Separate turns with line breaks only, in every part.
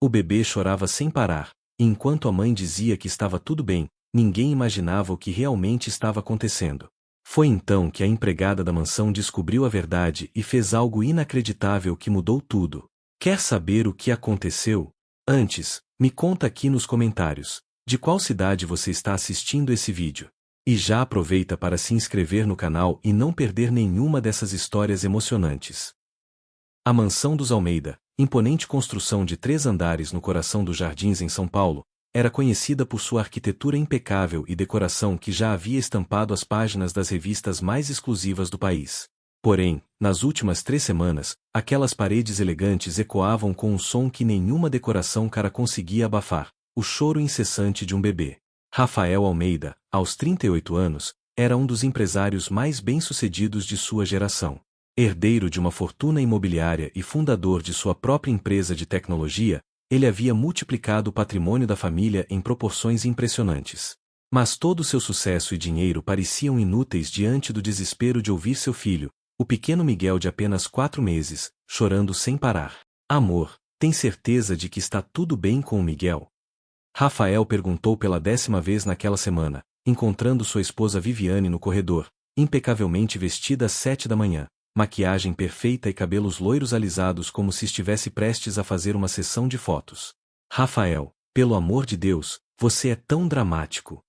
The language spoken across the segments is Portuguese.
O bebê chorava sem parar, e enquanto a mãe dizia que estava tudo bem, ninguém imaginava o que realmente estava acontecendo. Foi então que a empregada da mansão descobriu a verdade e fez algo inacreditável que mudou tudo. Quer saber o que aconteceu? Antes, me conta aqui nos comentários, de qual cidade você está assistindo esse vídeo. E já aproveita para se inscrever no canal e não perder nenhuma dessas histórias emocionantes. A Mansão dos Almeida, imponente construção de 3 andares no coração dos Jardins em São Paulo, era conhecida por sua arquitetura impecável e decoração que já havia estampado as páginas das revistas mais exclusivas do país. Porém, nas últimas 3 semanas, aquelas paredes elegantes ecoavam com um som que nenhuma decoração cara conseguia abafar: o choro incessante de um bebê. Rafael Almeida, aos 38 anos, era um dos empresários mais bem-sucedidos de sua geração. Herdeiro de uma fortuna imobiliária e fundador de sua própria empresa de tecnologia, ele havia multiplicado o patrimônio da família em proporções impressionantes. Mas todo o seu sucesso e dinheiro pareciam inúteis diante do desespero de ouvir seu filho, o pequeno Miguel de apenas 4 meses, chorando sem parar. Amor, tem certeza de que está tudo bem com o Miguel? Rafael perguntou pela 10ª vez naquela semana, encontrando sua esposa Viviane no corredor, impecavelmente vestida às 7 da manhã, maquiagem perfeita e cabelos loiros alisados como se estivesse prestes a fazer uma sessão de fotos. Rafael, pelo amor de Deus, você é tão dramático.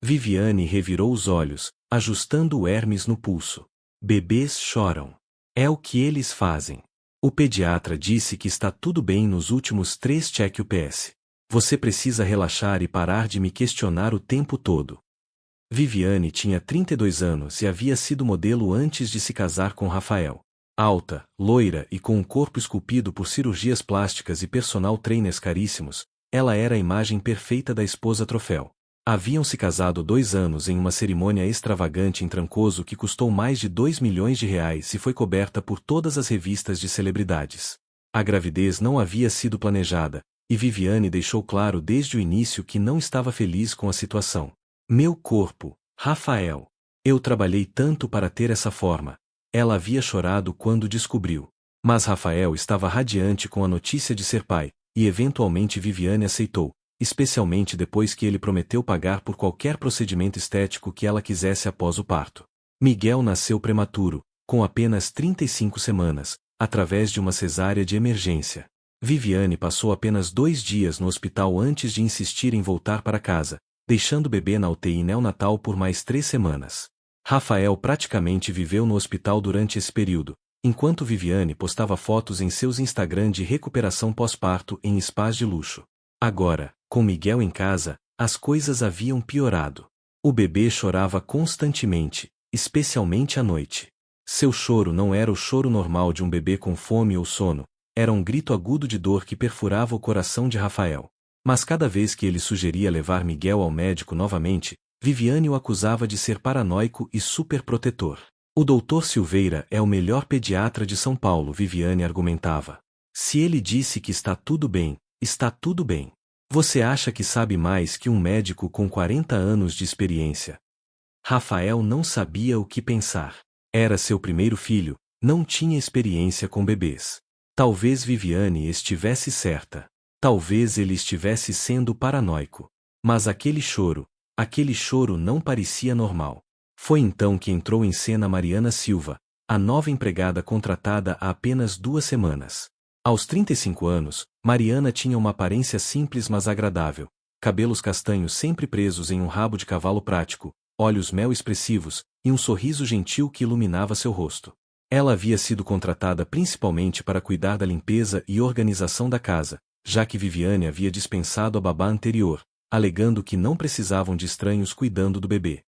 Viviane revirou os olhos, ajustando o Hermes no pulso. Bebês choram. É o que eles fazem. O pediatra disse que está tudo bem nos últimos 3 check-ups. Você precisa relaxar e parar de me questionar o tempo todo. Viviane tinha 32 anos e havia sido modelo antes de se casar com Rafael. Alta, loira e com um corpo esculpido por cirurgias plásticas e personal trainers caríssimos, ela era a imagem perfeita da esposa troféu. Haviam se casado 2 anos em uma cerimônia extravagante em Trancoso que custou mais de 2 milhões de reais e foi coberta por todas as revistas de celebridades. A gravidez não havia sido planejada, e Viviane deixou claro desde o início que não estava feliz com a situação. Meu corpo, Rafael. Eu trabalhei tanto para ter essa forma. Ela havia chorado quando descobriu. Mas Rafael estava radiante com a notícia de ser pai, e eventualmente Viviane aceitou, especialmente depois que ele prometeu pagar por qualquer procedimento estético que ela quisesse após o parto. Miguel nasceu prematuro, com apenas 35 semanas, através de uma cesárea de emergência. Viviane passou apenas 2 dias no hospital antes de insistir em voltar para casa, deixando o bebê na UTI neonatal por mais 3 semanas. Rafael praticamente viveu no hospital durante esse período, enquanto Viviane postava fotos em seus Instagram de recuperação pós-parto em spas de luxo. Agora, com Miguel em casa, as coisas haviam piorado. O bebê chorava constantemente, especialmente à noite. Seu choro não era o choro normal de um bebê com fome ou sono, era um grito agudo de dor que perfurava o coração de Rafael. Mas cada vez que ele sugeria levar Miguel ao médico novamente, Viviane o acusava de ser paranoico e superprotetor. O Dr. Silveira é o melhor pediatra de São Paulo, Viviane argumentava. Se ele disse que está tudo bem, está tudo bem. Você acha que sabe mais que um médico com 40 anos de experiência? Rafael não sabia o que pensar. Era seu primeiro filho, não tinha experiência com bebês. Talvez Viviane estivesse certa. Talvez ele estivesse sendo paranoico. Mas aquele choro não parecia normal. Foi então que entrou em cena Mariana Silva, a nova empregada contratada há apenas 2 semanas. Aos 35 anos, Mariana tinha uma aparência simples mas agradável, cabelos castanhos sempre presos em um rabo de cavalo prático, olhos mel expressivos, e um sorriso gentil que iluminava seu rosto. Ela havia sido contratada principalmente para cuidar da limpeza e organização da casa, já que Viviane havia dispensado a babá anterior, alegando que não precisavam de estranhos cuidando do bebê.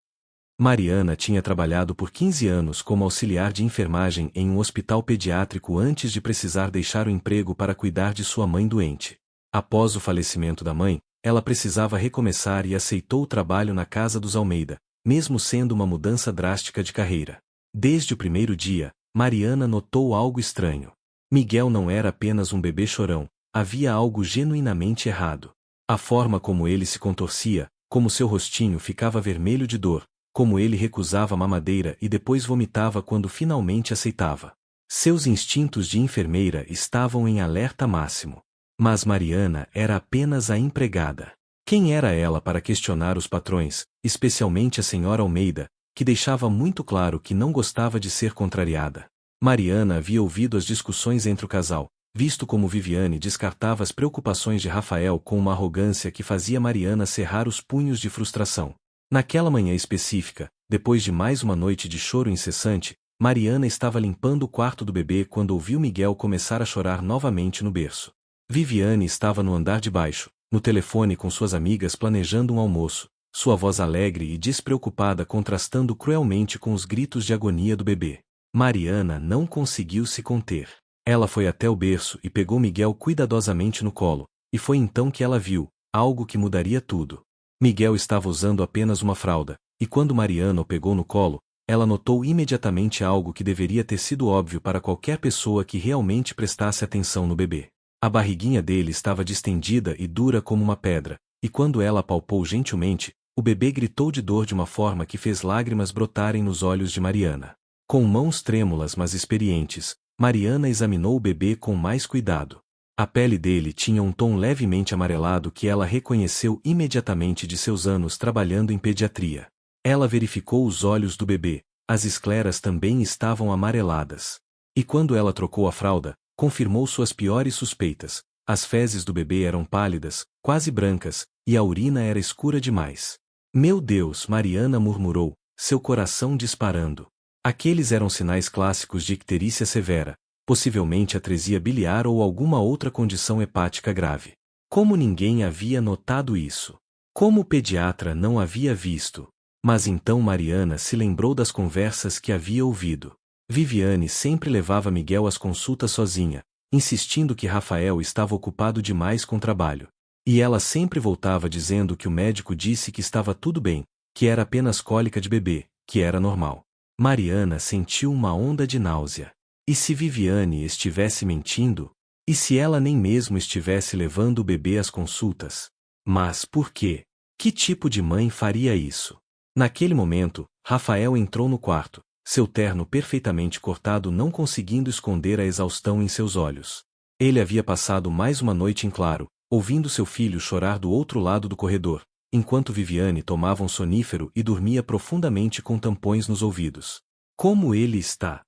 Mariana tinha trabalhado por 15 anos como auxiliar de enfermagem em um hospital pediátrico antes de precisar deixar o emprego para cuidar de sua mãe doente. Após o falecimento da mãe, ela precisava recomeçar e aceitou o trabalho na casa dos Almeida, mesmo sendo uma mudança drástica de carreira. Desde o primeiro dia, Mariana notou algo estranho. Miguel não era apenas um bebê chorão, havia algo genuinamente errado. A forma como ele se contorcia, como seu rostinho ficava vermelho de dor, como ele recusava a mamadeira e depois vomitava quando finalmente aceitava. Seus instintos de enfermeira estavam em alerta máximo. Mas Mariana era apenas a empregada. Quem era ela para questionar os patrões, especialmente a senhora Almeida, que deixava muito claro que não gostava de ser contrariada? Mariana havia ouvido as discussões entre o casal, visto como Viviane descartava as preocupações de Rafael com uma arrogância que fazia Mariana cerrar os punhos de frustração. Naquela manhã específica, depois de mais uma noite de choro incessante, Mariana estava limpando o quarto do bebê quando ouviu Miguel começar a chorar novamente no berço. Viviane estava no andar de baixo, no telefone com suas amigas planejando um almoço, sua voz alegre e despreocupada contrastando cruelmente com os gritos de agonia do bebê. Mariana não conseguiu se conter. Ela foi até o berço e pegou Miguel cuidadosamente no colo, e foi então que ela viu algo que mudaria tudo. Miguel estava usando apenas uma fralda, e quando Mariana o pegou no colo, ela notou imediatamente algo que deveria ter sido óbvio para qualquer pessoa que realmente prestasse atenção no bebê. A barriguinha dele estava distendida e dura como uma pedra, e quando ela apalpou gentilmente, o bebê gritou de dor de uma forma que fez lágrimas brotarem nos olhos de Mariana. Com mãos trêmulas mas experientes, Mariana examinou o bebê com mais cuidado. A pele dele tinha um tom levemente amarelado que ela reconheceu imediatamente de seus anos trabalhando em pediatria. Ela verificou os olhos do bebê, as escleras também estavam amareladas. E quando ela trocou a fralda, confirmou suas piores suspeitas. As fezes do bebê eram pálidas, quase brancas, e a urina era escura demais. Meu Deus, Mariana murmurou, seu coração disparando. Aqueles eram sinais clássicos de icterícia severa, possivelmente atresia biliar ou alguma outra condição hepática grave. Como ninguém havia notado isso? Como o pediatra não havia visto? Mas então Mariana se lembrou das conversas que havia ouvido. Viviane sempre levava Miguel às consultas sozinha, insistindo que Rafael estava ocupado demais com trabalho. E ela sempre voltava dizendo que o médico disse que estava tudo bem, que era apenas cólica de bebê, que era normal. Mariana sentiu uma onda de náusea. E se Viviane estivesse mentindo? E se ela nem mesmo estivesse levando o bebê às consultas? Mas por quê? Que tipo de mãe faria isso? Naquele momento, Rafael entrou no quarto, seu terno perfeitamente cortado não conseguindo esconder a exaustão em seus olhos. Ele havia passado mais uma noite em claro, ouvindo seu filho chorar do outro lado do corredor, enquanto Viviane tomava um sonífero e dormia profundamente com tampões nos ouvidos. Como ele está?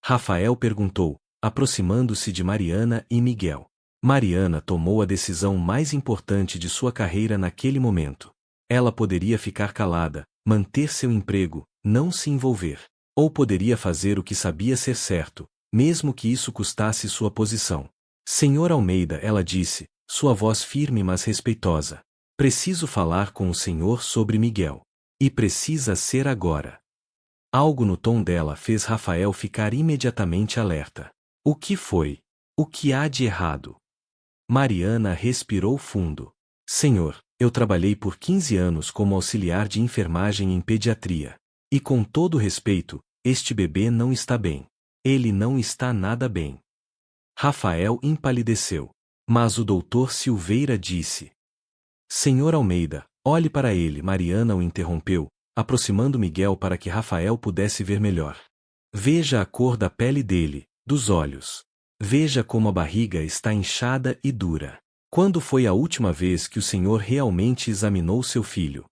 Rafael perguntou, aproximando-se de Mariana e Miguel. Mariana tomou a decisão mais importante de sua carreira naquele momento. Ela poderia ficar calada, manter seu emprego, não se envolver. Ou poderia fazer o que sabia ser certo, mesmo que isso custasse sua posição. Senhor Almeida, ela disse, sua voz firme mas respeitosa. Preciso falar com o senhor sobre Miguel. E precisa ser agora. Algo no tom dela fez Rafael ficar imediatamente alerta. O que foi? O que há de errado? Mariana respirou fundo. Senhor, eu trabalhei por 15 anos como auxiliar de enfermagem em pediatria. E com todo respeito, este bebê não está bem. Ele não está nada bem. Rafael empalideceu. Mas o doutor Silveira disse. Senhor Almeida, olhe para ele. Mariana o interrompeu, aproximando Miguel para que Rafael pudesse ver melhor. Veja a cor da pele dele, dos olhos. Veja como a barriga está inchada e dura. Quando foi a última vez que o senhor realmente examinou seu filho?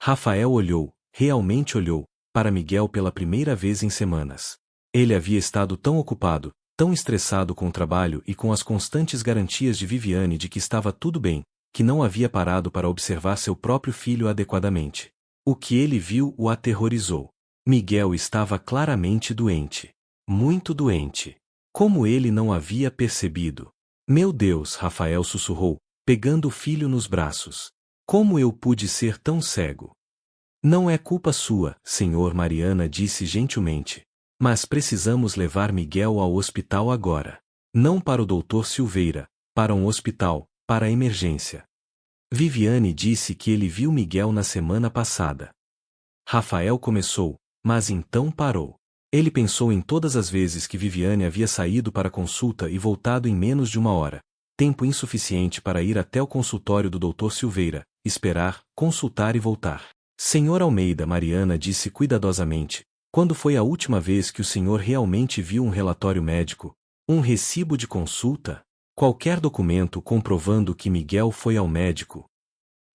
Rafael olhou, realmente olhou, para Miguel pela primeira vez em semanas. Ele havia estado tão ocupado, tão estressado com o trabalho e com as constantes garantias de Viviane de que estava tudo bem, que não havia parado para observar seu próprio filho adequadamente. O que ele viu o aterrorizou. Miguel estava claramente doente. Muito doente. Como ele não havia percebido? Meu Deus, Rafael sussurrou, pegando o filho nos braços. Como eu pude ser tão cego? Não é culpa sua, senhor, Mariana disse gentilmente. Mas precisamos levar Miguel ao hospital agora. Não para o doutor Silveira, para um hospital, para a emergência. Viviane disse que ele viu Miguel na semana passada. Rafael começou, mas então parou. Ele pensou em todas as vezes que Viviane havia saído para a consulta e voltado em menos de uma hora. Tempo insuficiente para ir até o consultório do doutor Silveira, esperar, consultar e voltar. Senhor Almeida, Mariana disse cuidadosamente, quando foi a última vez que o senhor realmente viu um relatório médico? Um recibo de consulta? Qualquer documento comprovando que Miguel foi ao médico.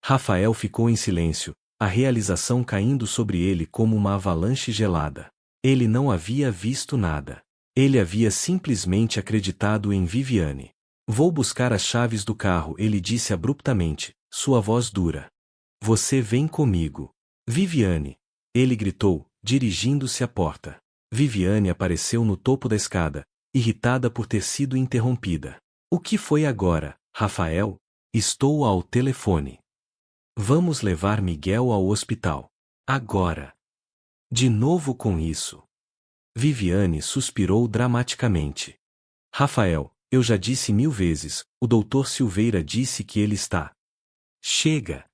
Rafael ficou em silêncio, a realização caindo sobre ele como uma avalanche gelada. Ele não havia visto nada. Ele havia simplesmente acreditado em Viviane. Vou buscar as chaves do carro, ele disse abruptamente, sua voz dura. Você vem comigo. Viviane. Ele gritou, dirigindo-se à porta. Viviane apareceu no topo da escada, irritada por ter sido interrompida. O que foi agora, Rafael? Estou ao telefone. Vamos levar Miguel ao hospital. Agora. De novo com isso. Viviane suspirou dramaticamente. Rafael, eu já disse 1000 vezes, o Dr. Silveira disse que ele está. Chega!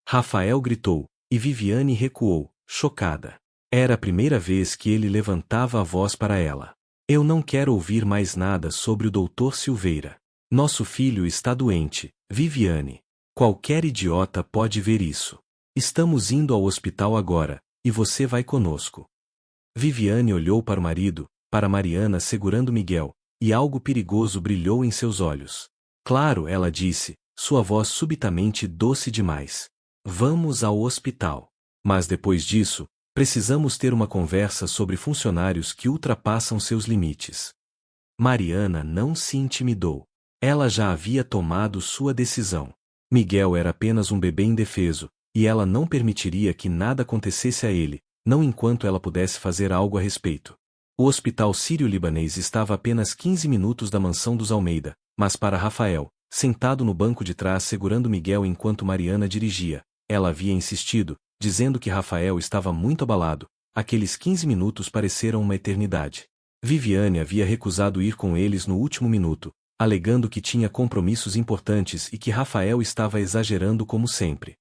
Rafael gritou, e Viviane recuou, chocada. Era a primeira vez que ele levantava a voz para ela. Eu não quero ouvir mais nada sobre o Dr. Silveira. Nosso filho está doente, Viviane. Qualquer idiota pode ver isso. Estamos indo ao hospital agora, e você vai conosco. Viviane olhou para o marido, para Mariana segurando Miguel, e algo perigoso brilhou em seus olhos. Claro, ela disse, sua voz subitamente doce demais. Vamos ao hospital. Mas depois disso, precisamos ter uma conversa sobre funcionários que ultrapassam seus limites. Mariana não se intimidou. Ela já havia tomado sua decisão. Miguel era apenas um bebê indefeso, e ela não permitiria que nada acontecesse a ele, não enquanto ela pudesse fazer algo a respeito. O hospital sírio-libanês estava a apenas 15 minutos da mansão dos Almeida, mas para Rafael, sentado no banco de trás segurando Miguel enquanto Mariana dirigia, ela havia insistido, dizendo que Rafael estava muito abalado, aqueles 15 minutos pareceram uma eternidade. Viviane havia recusado ir com eles no último minuto, alegando que tinha compromissos importantes e que Rafael estava exagerando como sempre.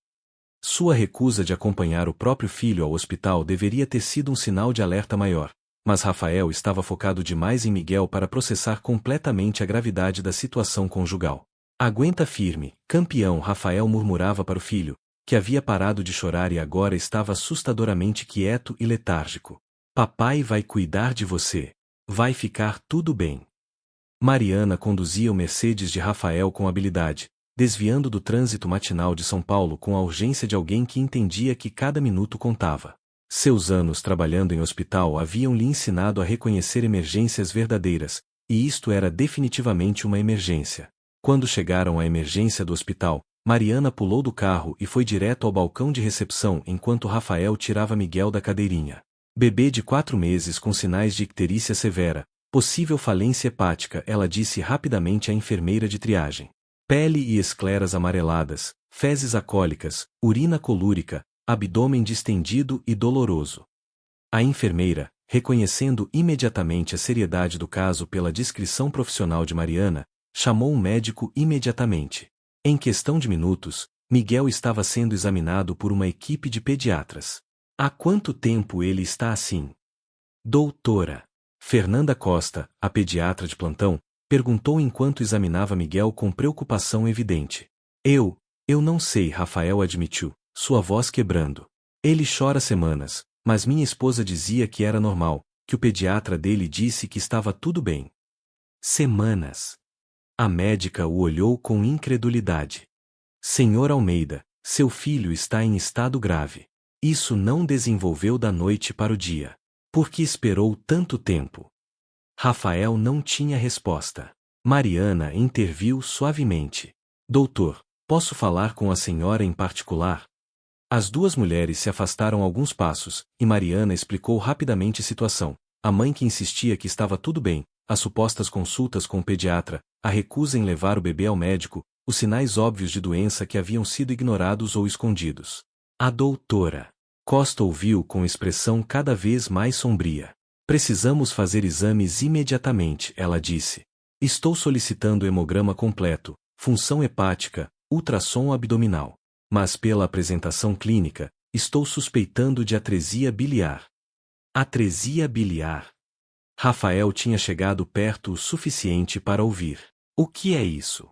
Sua recusa de acompanhar o próprio filho ao hospital deveria ter sido um sinal de alerta maior, mas Rafael estava focado demais em Miguel para processar completamente a gravidade da situação conjugal. Aguenta firme, campeão, Rafael murmurava para o filho, que havia parado de chorar e agora estava assustadoramente quieto e letárgico. Papai vai cuidar de você. Vai ficar tudo bem. Mariana conduzia o Mercedes de Rafael com habilidade, desviando do trânsito matinal de São Paulo com a urgência de alguém que entendia que cada minuto contava. Seus anos trabalhando em hospital haviam lhe ensinado a reconhecer emergências verdadeiras, e isto era definitivamente uma emergência. Quando chegaram à emergência do hospital, Mariana pulou do carro e foi direto ao balcão de recepção enquanto Rafael tirava Miguel da cadeirinha. Bebê de 4 meses com sinais de icterícia severa, possível falência hepática, ela disse rapidamente à enfermeira de triagem. Pele e escleras amareladas, fezes alcoólicas, urina colúrica, abdômen distendido e doloroso. A enfermeira, reconhecendo imediatamente a seriedade do caso pela descrição profissional de Mariana, chamou um médico imediatamente. Em questão de minutos, Miguel estava sendo examinado por uma equipe de pediatras. Há quanto tempo ele está assim? Doutora Fernanda Costa, a pediatra de plantão, perguntou enquanto examinava Miguel com preocupação evidente. Eu não sei, Rafael admitiu, sua voz quebrando. Ele chora semanas, mas minha esposa dizia que era normal, que o pediatra dele disse que estava tudo bem. Semanas. A médica o olhou com incredulidade. Senhor Almeida, seu filho está em estado grave. Isso não desenvolveu da noite para o dia. Por que esperou tanto tempo? Rafael não tinha resposta. Mariana interviu suavemente. Doutor, posso falar com a senhora em particular? As duas mulheres se afastaram alguns passos, e Mariana explicou rapidamente a situação. A mãe que insistia que estava tudo bem, as supostas consultas com o pediatra, a recusa em levar o bebê ao médico, os sinais óbvios de doença que haviam sido ignorados ou escondidos. A doutora Costa ouviu com expressão cada vez mais sombria. Precisamos fazer exames imediatamente, ela disse. Estou solicitando hemograma completo, função hepática, ultrassom abdominal. Mas pela apresentação clínica, estou suspeitando de atresia biliar. Atresia biliar. Rafael tinha chegado perto o suficiente para ouvir. O que é isso?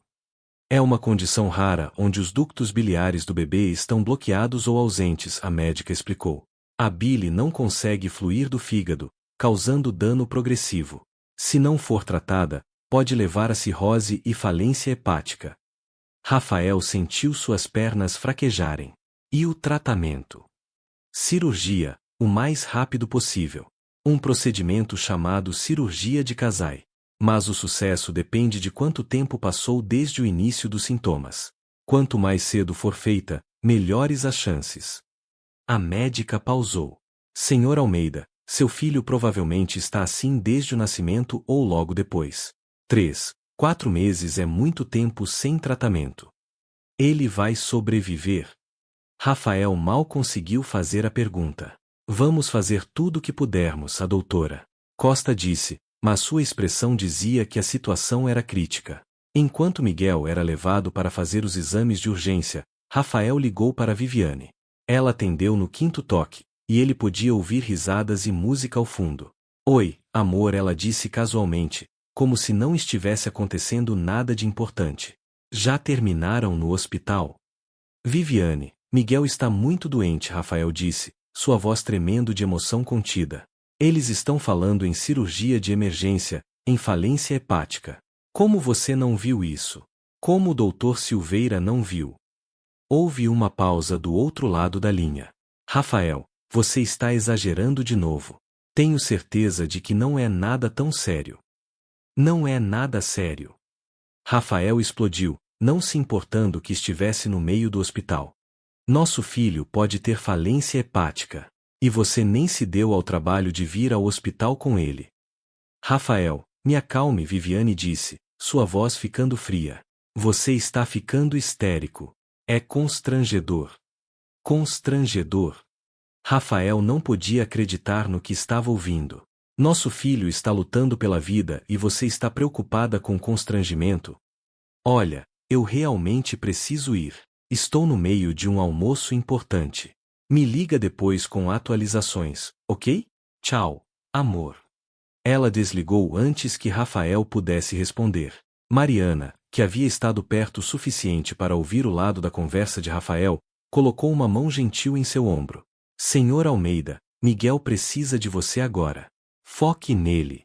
É uma condição rara onde os ductos biliares do bebê estão bloqueados ou ausentes, a médica explicou. A bile não consegue fluir do fígado, causando dano progressivo. Se não for tratada, pode levar a cirrose e falência hepática. Rafael sentiu suas pernas fraquejarem. E o tratamento? Cirurgia, o mais rápido possível. Um procedimento chamado cirurgia de Kasai. Mas o sucesso depende de quanto tempo passou desde o início dos sintomas. Quanto mais cedo for feita, melhores as chances. A médica pausou. Senhor Almeida, seu filho provavelmente está assim desde o nascimento ou logo depois. 3, 4 meses é muito tempo sem tratamento. Ele vai sobreviver? Rafael mal conseguiu fazer a pergunta. Vamos fazer tudo o que pudermos, a doutora Costa disse, mas sua expressão dizia que a situação era crítica. Enquanto Miguel era levado para fazer os exames de urgência, Rafael ligou para Viviane. Ela atendeu no 5º toque, e ele podia ouvir risadas e música ao fundo. Oi, amor, ela disse casualmente, como se não estivesse acontecendo nada de importante. Já terminaram no hospital? Viviane, Miguel está muito doente, Rafael disse, sua voz tremendo de emoção contida. Eles estão falando em cirurgia de emergência, em falência hepática. Como você não viu isso? Como o Dr. Silveira não viu? Houve uma pausa do outro lado da linha. Rafael, você está exagerando de novo. Tenho certeza de que não é nada tão sério. Não é nada sério. Rafael explodiu, não se importando que estivesse no meio do hospital. Nosso filho pode ter falência hepática. E você nem se deu ao trabalho de vir ao hospital com ele. Rafael, me acalme, Viviane disse, sua voz ficando fria. Você está ficando histérico. É constrangedor. Constrangedor. Rafael não podia acreditar no que estava ouvindo. Nosso filho está lutando pela vida e você está preocupada com constrangimento? Olha, eu realmente preciso ir. Estou no meio de um almoço importante. Me liga depois com atualizações, ok? Tchau, amor. Ela desligou antes que Rafael pudesse responder. Mariana, que havia estado perto o suficiente para ouvir o lado da conversa de Rafael, colocou uma mão gentil em seu ombro. Senhor Almeida, Miguel precisa de você agora. Foque nele.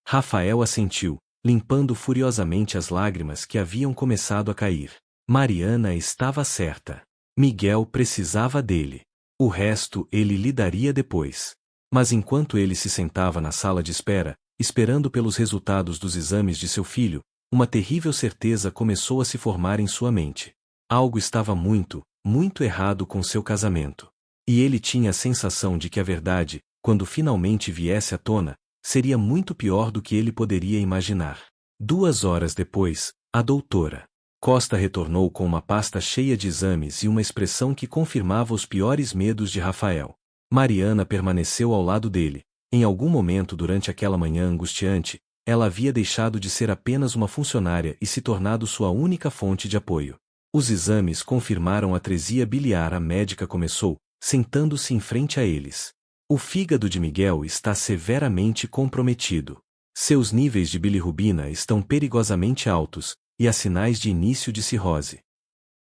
Rafael assentiu, limpando furiosamente as lágrimas que haviam começado a cair. Mariana estava certa. Miguel precisava dele. O resto ele lidaria depois. Mas enquanto ele se sentava na sala de espera, esperando pelos resultados dos exames de seu filho, uma terrível certeza começou a se formar em sua mente. Algo estava muito, muito errado com seu casamento. E ele tinha a sensação de que a verdade, quando finalmente viesse à tona, seria muito pior do que ele poderia imaginar. 2 horas depois, a doutora Costa retornou com uma pasta cheia de exames e uma expressão que confirmava os piores medos de Rafael. Mariana permaneceu ao lado dele. Em algum momento durante aquela manhã angustiante, ela havia deixado de ser apenas uma funcionária e se tornado sua única fonte de apoio. Os exames confirmaram a atresia biliar. A médica começou, sentando-se em frente a eles. O fígado de Miguel está severamente comprometido. Seus níveis de bilirrubina estão perigosamente altos, e há sinais de início de cirrose.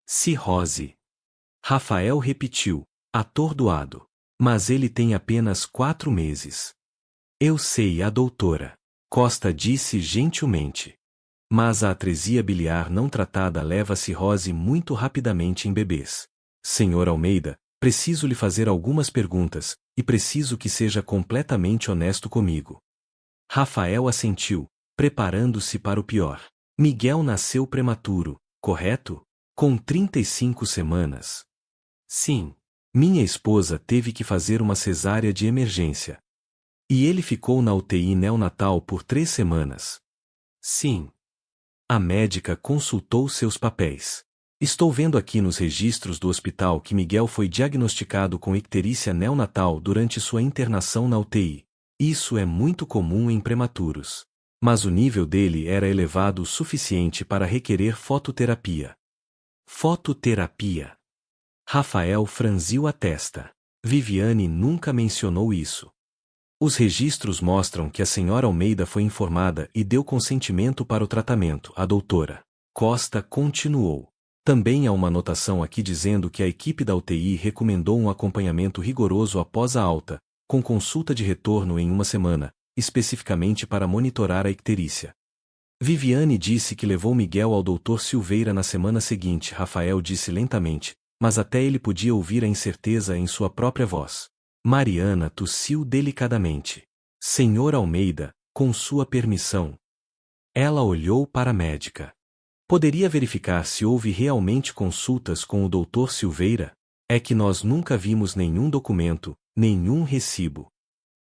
Cirrose. Rafael repetiu, atordoado. Mas ele tem apenas 4 meses. Eu sei, a doutora Costa disse gentilmente. Mas a atresia biliar não tratada leva a cirrose muito rapidamente em bebês. Senhor Almeida, preciso lhe fazer algumas perguntas, e preciso que seja completamente honesto comigo. Rafael assentiu, preparando-se para o pior. Miguel nasceu prematuro, correto? Com 35 semanas. Sim. Minha esposa teve que fazer uma cesárea de emergência. E ele ficou na UTI neonatal por 3 semanas. Sim. A médica consultou seus papéis. Estou vendo aqui nos registros do hospital que Miguel foi diagnosticado com icterícia neonatal durante sua internação na UTI. Isso é muito comum em prematuros. Mas o nível dele era elevado o suficiente para requerer fototerapia. Fototerapia. Rafael franziu a testa. Viviane nunca mencionou isso. Os registros mostram que a senhora Almeida foi informada e deu consentimento para o tratamento. A doutora Costa continuou. Também há uma anotação aqui dizendo que a equipe da UTI recomendou um acompanhamento rigoroso após a alta, com consulta de retorno em 1 semana, especificamente para monitorar a icterícia. Viviane disse que levou Miguel ao Dr. Silveira na semana seguinte. Rafael disse lentamente, mas até ele podia ouvir a incerteza em sua própria voz. Mariana tossiu delicadamente. Senhor Almeida, com sua permissão. Ela olhou para a médica. Poderia verificar se houve realmente consultas com o Dr. Silveira? É que nós nunca vimos nenhum documento, nenhum recibo.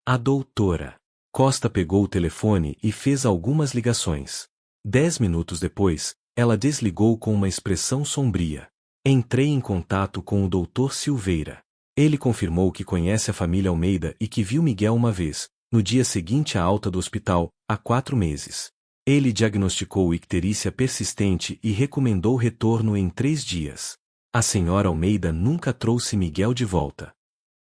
A doutora Costa pegou o telefone e fez algumas ligações. 10 minutos depois, ela desligou com uma expressão sombria. Entrei em contato com o Dr. Silveira. Ele confirmou que conhece a família Almeida e que viu Miguel uma vez, no dia seguinte à alta do hospital, há 4 meses. Ele diagnosticou icterícia persistente e recomendou retorno em 3 dias. A senhora Almeida nunca trouxe Miguel de volta.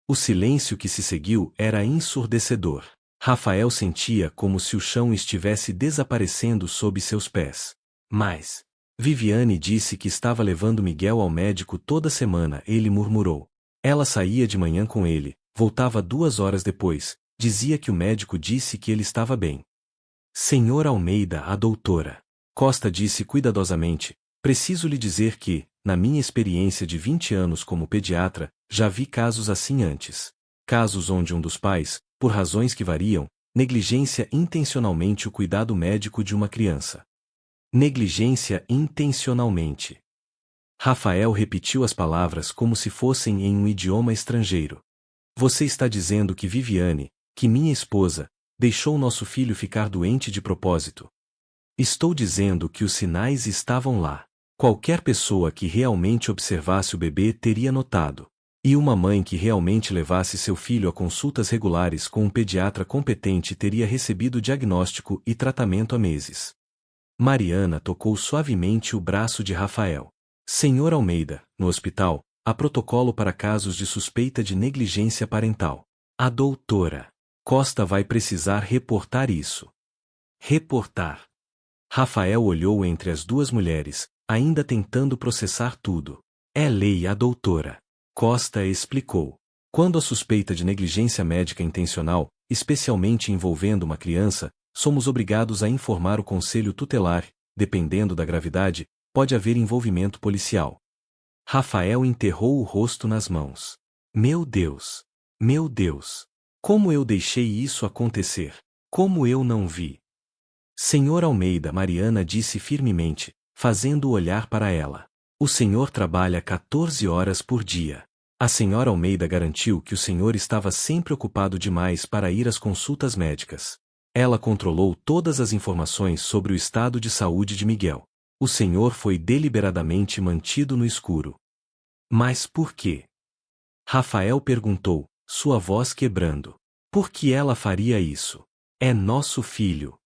O silêncio que se seguiu era ensurdecedor. Rafael sentia como se o chão estivesse desaparecendo sob seus pés. Mas Viviane disse que estava levando Miguel ao médico toda semana. Ele murmurou. Ela saía de manhã com ele, voltava 2 horas depois, dizia que o médico disse que ele estava bem. Senhor Almeida, a doutora Costa disse cuidadosamente, preciso lhe dizer que, na minha experiência de 20 anos como pediatra, já vi casos assim antes. Casos onde um dos pais, por razões que variam, negligencia intencionalmente o cuidado médico de uma criança. Negligência intencionalmente. Rafael repetiu as palavras como se fossem em um idioma estrangeiro. Você está dizendo que Viviane, que minha esposa, deixou nosso filho ficar doente de propósito? Estou dizendo que os sinais estavam lá. Qualquer pessoa que realmente observasse o bebê teria notado. E uma mãe que realmente levasse seu filho a consultas regulares com um pediatra competente teria recebido diagnóstico e tratamento há meses. Mariana tocou suavemente o braço de Rafael. Senhor Almeida, no hospital, há protocolo para casos de suspeita de negligência parental. A doutora Costa vai precisar reportar isso. Reportar. Rafael olhou entre as 2 mulheres, ainda tentando processar tudo. É lei, a doutora Costa explicou. Quando a suspeita de negligência médica intencional, especialmente envolvendo uma criança, somos obrigados a informar o conselho tutelar, dependendo da gravidade, pode haver envolvimento policial. Rafael enterrou o rosto nas mãos. Meu Deus! Meu Deus! Como eu deixei isso acontecer? Como eu não vi? Senhor Almeida, Mariana disse firmemente, fazendo-o olhar para ela. O senhor trabalha 14 horas por dia. A senhora Almeida garantiu que o senhor estava sempre ocupado demais para ir às consultas médicas. Ela controlou todas as informações sobre o estado de saúde de Miguel. O senhor foi deliberadamente mantido no escuro. Mas por quê? Rafael perguntou, sua voz quebrando. Por que ela faria isso? É nosso filho.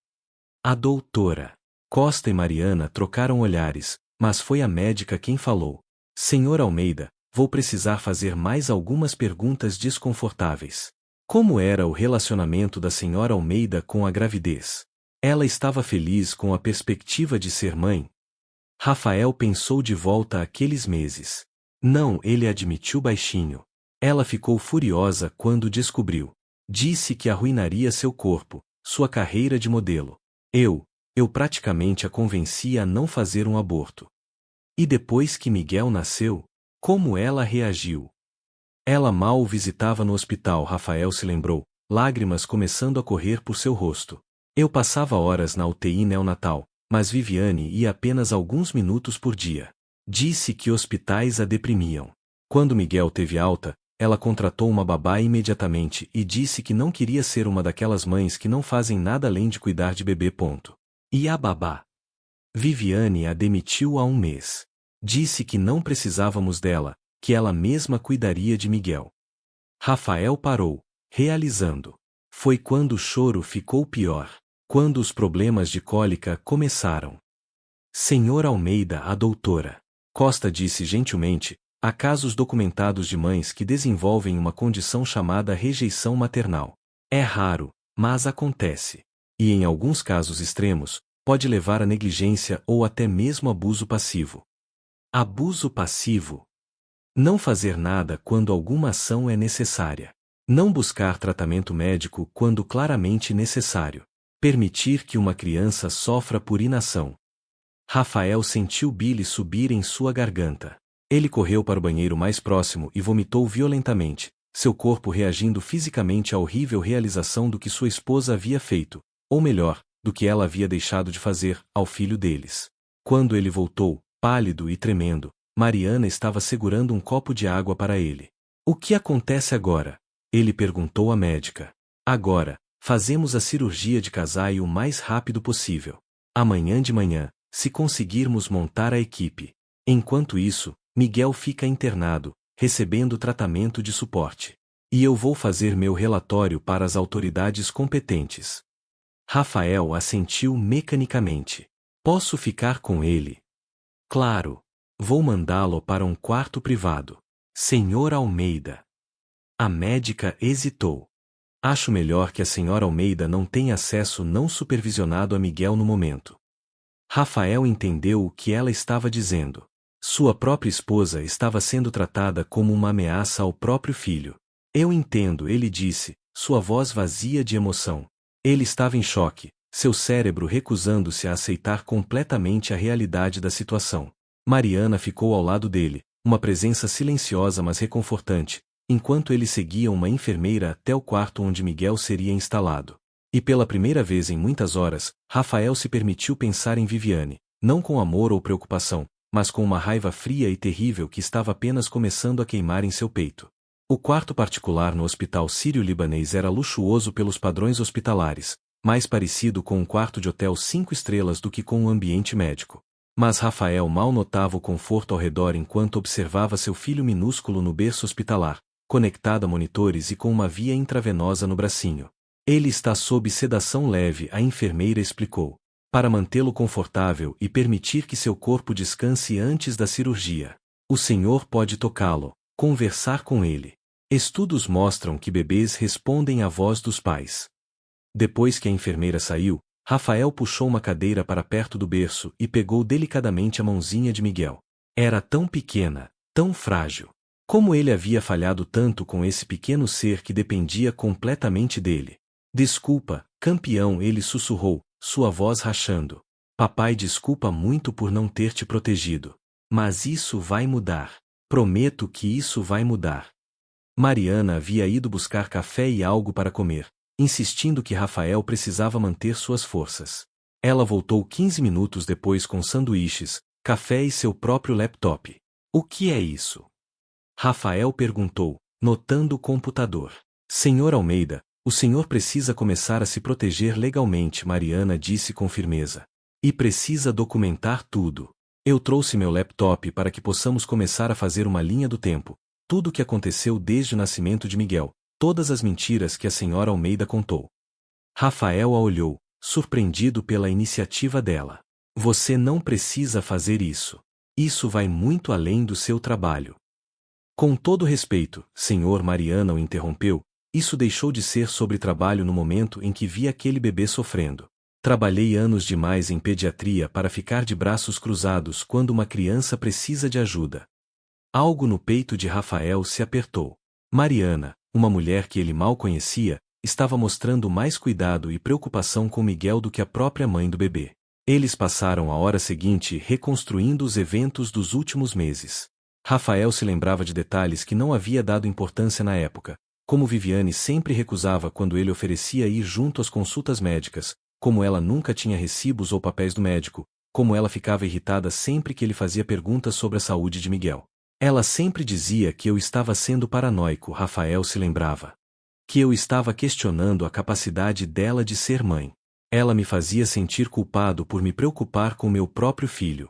A doutora Costa e Mariana trocaram olhares, mas foi a médica quem falou. Senhor Almeida, vou precisar fazer mais algumas perguntas desconfortáveis. Como era o relacionamento da senhora Almeida com a gravidez? Ela estava feliz com a perspectiva de ser mãe? Rafael pensou de volta àqueles meses. Não, ele admitiu baixinho. Ela ficou furiosa quando descobriu. Disse que arruinaria seu corpo, sua carreira de modelo. Eu praticamente a convenci a não fazer um aborto. E depois que Miguel nasceu, como ela reagiu? Ela mal o visitava no hospital. Rafael se lembrou, lágrimas começando a correr por seu rosto. Eu passava horas na UTI neonatal, mas Viviane ia apenas alguns minutos por dia. Disse que hospitais a deprimiam. Quando Miguel teve alta, ela contratou uma babá imediatamente e disse que não queria ser uma daquelas mães que não fazem nada além de cuidar de bebê. E a babá? Viviane a demitiu há 1 mês. Disse que não precisávamos dela, que ela mesma cuidaria de Miguel. Rafael parou, realizando. Foi quando o choro ficou pior, quando os problemas de cólica começaram. Senhor Almeida, a doutora Costa disse gentilmente, há casos documentados de mães que desenvolvem uma condição chamada rejeição maternal. É raro, mas acontece. E em alguns casos extremos, pode levar à negligência ou até mesmo abuso passivo. Abuso passivo. Não fazer nada quando alguma ação é necessária. Não buscar tratamento médico quando claramente necessário. Permitir que uma criança sofra por inação. Rafael sentiu bile subir em sua garganta. Ele correu para o banheiro mais próximo e vomitou violentamente, seu corpo reagindo fisicamente à horrível realização do que sua esposa havia feito, ou melhor, do que ela havia deixado de fazer, ao filho deles. Quando ele voltou, pálido e tremendo, Mariana estava segurando um copo de água para ele. O que acontece agora? Ele perguntou à médica. Agora, fazemos a cirurgia de casais o mais rápido possível. Amanhã de manhã, se conseguirmos montar a equipe. Enquanto isso, Miguel fica internado, recebendo tratamento de suporte. E eu vou fazer meu relatório para as autoridades competentes. Rafael assentiu mecanicamente. Posso ficar com ele? Claro. Vou mandá-lo para um quarto privado. Senhor Almeida. A médica hesitou. Acho melhor que a senhora Almeida não tenha acesso não supervisionado a Miguel no momento. Rafael entendeu o que ela estava dizendo. Sua própria esposa estava sendo tratada como uma ameaça ao próprio filho. Eu entendo, ele disse, sua voz vazia de emoção. Ele estava em choque, seu cérebro recusando-se a aceitar completamente a realidade da situação. Mariana ficou ao lado dele, uma presença silenciosa mas reconfortante, enquanto ele seguia uma enfermeira até o quarto onde Miguel seria instalado. E pela primeira vez em muitas horas, Rafael se permitiu pensar em Viviane, não com amor ou preocupação, mas com uma raiva fria e terrível que estava apenas começando a queimar em seu peito. O quarto particular no hospital sírio-libanês era luxuoso pelos padrões hospitalares, mais parecido com um quarto de hotel 5 estrelas do que com um ambiente médico. Mas Rafael mal notava o conforto ao redor enquanto observava seu filho minúsculo no berço hospitalar, conectado a monitores e com uma via intravenosa no bracinho. Ele está sob sedação leve, a enfermeira explicou, para mantê-lo confortável e permitir que seu corpo descanse antes da cirurgia. O senhor pode tocá-lo, conversar com ele. Estudos mostram que bebês respondem à voz dos pais. Depois que a enfermeira saiu, Rafael puxou uma cadeira para perto do berço e pegou delicadamente a mãozinha de Miguel. Era tão pequena, tão frágil. Como ele havia falhado tanto com esse pequeno ser que dependia completamente dele. Desculpa, campeão, ele sussurrou, sua voz rachando. Papai, desculpa muito por não ter te protegido. Mas isso vai mudar. Prometo que isso vai mudar. Mariana havia ido buscar café e algo para comer, insistindo que Rafael precisava manter suas forças. Ela voltou 15 minutos depois com sanduíches, café e seu próprio laptop. O que é isso? Rafael perguntou, notando o computador. Senhor Almeida, o senhor precisa começar a se proteger legalmente, Mariana disse com firmeza. E precisa documentar tudo. Eu trouxe meu laptop para que possamos começar a fazer uma linha do tempo. Tudo o que aconteceu desde o nascimento de Miguel. Todas as mentiras que a senhora Almeida contou. Rafael a olhou, surpreendido pela iniciativa dela. Você não precisa fazer isso. Isso vai muito além do seu trabalho. Com todo respeito, senhor, Mariana o interrompeu, isso deixou de ser sobre trabalho no momento em que vi aquele bebê sofrendo. Trabalhei anos demais em pediatria para ficar de braços cruzados quando uma criança precisa de ajuda. Algo no peito de Rafael se apertou. Mariana, uma mulher que ele mal conhecia, estava mostrando mais cuidado e preocupação com Miguel do que a própria mãe do bebê. Eles passaram a hora seguinte reconstruindo os eventos dos últimos meses. Rafael se lembrava de detalhes que não havia dado importância na época, como Viviane sempre recusava quando ele oferecia ir junto às consultas médicas, como ela nunca tinha recibos ou papéis do médico, como ela ficava irritada sempre que ele fazia perguntas sobre a saúde de Miguel. Ela sempre dizia que eu estava sendo paranoico, Rafael se lembrava. Que eu estava questionando a capacidade dela de ser mãe. Ela me fazia sentir culpado por me preocupar com meu próprio filho.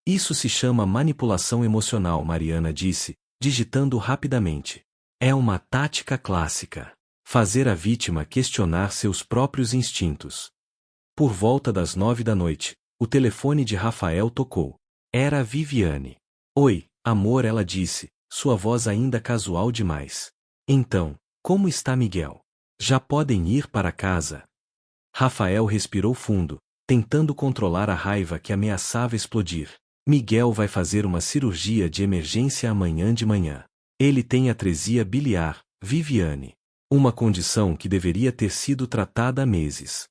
Isso se chama manipulação emocional, Mariana disse, digitando rapidamente. É uma tática clássica. Fazer a vítima questionar seus próprios instintos. Por volta das 9 da noite, o telefone de Rafael tocou. Era a Viviane. Oi, amor, ela disse, sua voz ainda casual demais. Então, como está Miguel? Já podem ir para casa? Rafael respirou fundo, tentando controlar a raiva que ameaçava explodir. Miguel vai fazer uma cirurgia de emergência amanhã de manhã. Ele tem atresia biliar, Viviane. Uma condição que deveria ter sido tratada há meses.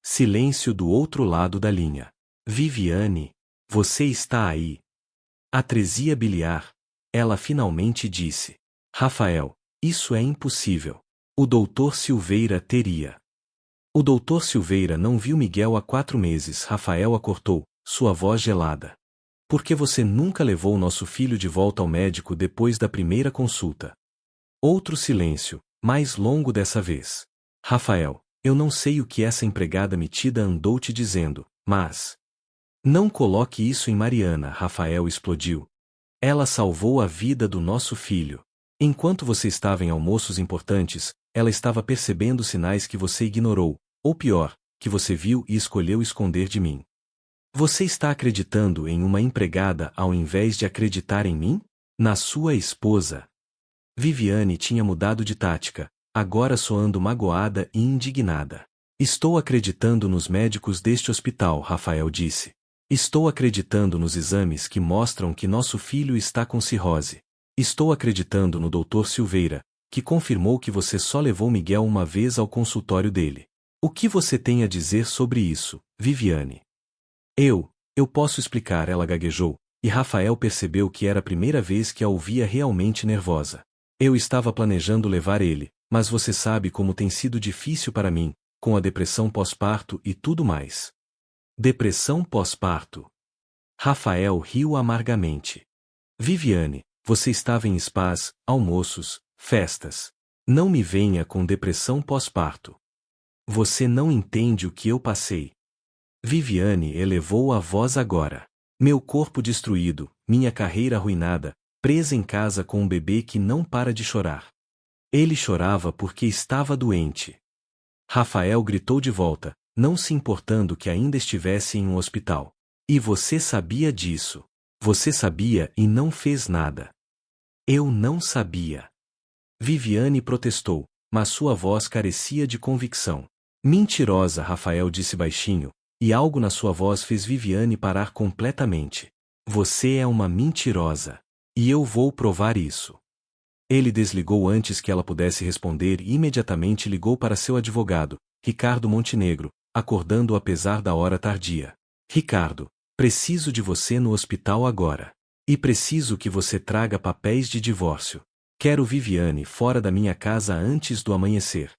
Silêncio do outro lado da linha. Viviane, você está aí? Atresia biliar. Ela finalmente disse. Rafael, isso é impossível. O doutor Silveira teria. O doutor Silveira não viu Miguel há 4 meses. Rafael a cortou, sua voz gelada. Por que você nunca levou nosso filho de volta ao médico depois da primeira consulta? Outro silêncio, mais longo dessa vez. Rafael, eu não sei o que essa empregada metida andou te dizendo, mas... Não coloque isso em Mariana, Rafael explodiu. Ela salvou a vida do nosso filho. Enquanto você estava em almoços importantes, ela estava percebendo sinais que você ignorou, ou pior, que você viu e escolheu esconder de mim. Você está acreditando em uma empregada ao invés de acreditar em mim? Na sua esposa. Viviane tinha mudado de tática, agora soando magoada e indignada. Estou acreditando nos médicos deste hospital, Rafael disse. Estou acreditando nos exames que mostram que nosso filho está com cirrose. Estou acreditando no Dr. Silveira, que confirmou que você só levou Miguel uma vez ao consultório dele. O que você tem a dizer sobre isso, Viviane? Eu posso explicar, ela gaguejou, e Rafael percebeu que era a primeira vez que a ouvia realmente nervosa. Eu estava planejando levar ele, mas você sabe como tem sido difícil para mim, com a depressão pós-parto e tudo mais. Depressão pós-parto. Rafael riu amargamente. Viviane, você estava em spas, almoços, festas. Não me venha com depressão pós-parto. Você não entende o que eu passei. Viviane elevou a voz agora. Meu corpo destruído, minha carreira arruinada, presa em casa com um bebê que não para de chorar. Ele chorava porque estava doente. Rafael gritou de volta, não se importando que ainda estivesse em um hospital. E você sabia disso. Você sabia e não fez nada. Eu não sabia. Viviane protestou, mas sua voz carecia de convicção. Mentirosa, Rafael disse baixinho, e algo na sua voz fez Viviane parar completamente. Você é uma mentirosa. E eu vou provar isso. Ele desligou antes que ela pudesse responder e imediatamente ligou para seu advogado, Ricardo Montenegro, acordando apesar da hora tardia. Ricardo, preciso de você no hospital agora. E preciso que você traga papéis de divórcio. Quero Viviane fora da minha casa antes do amanhecer.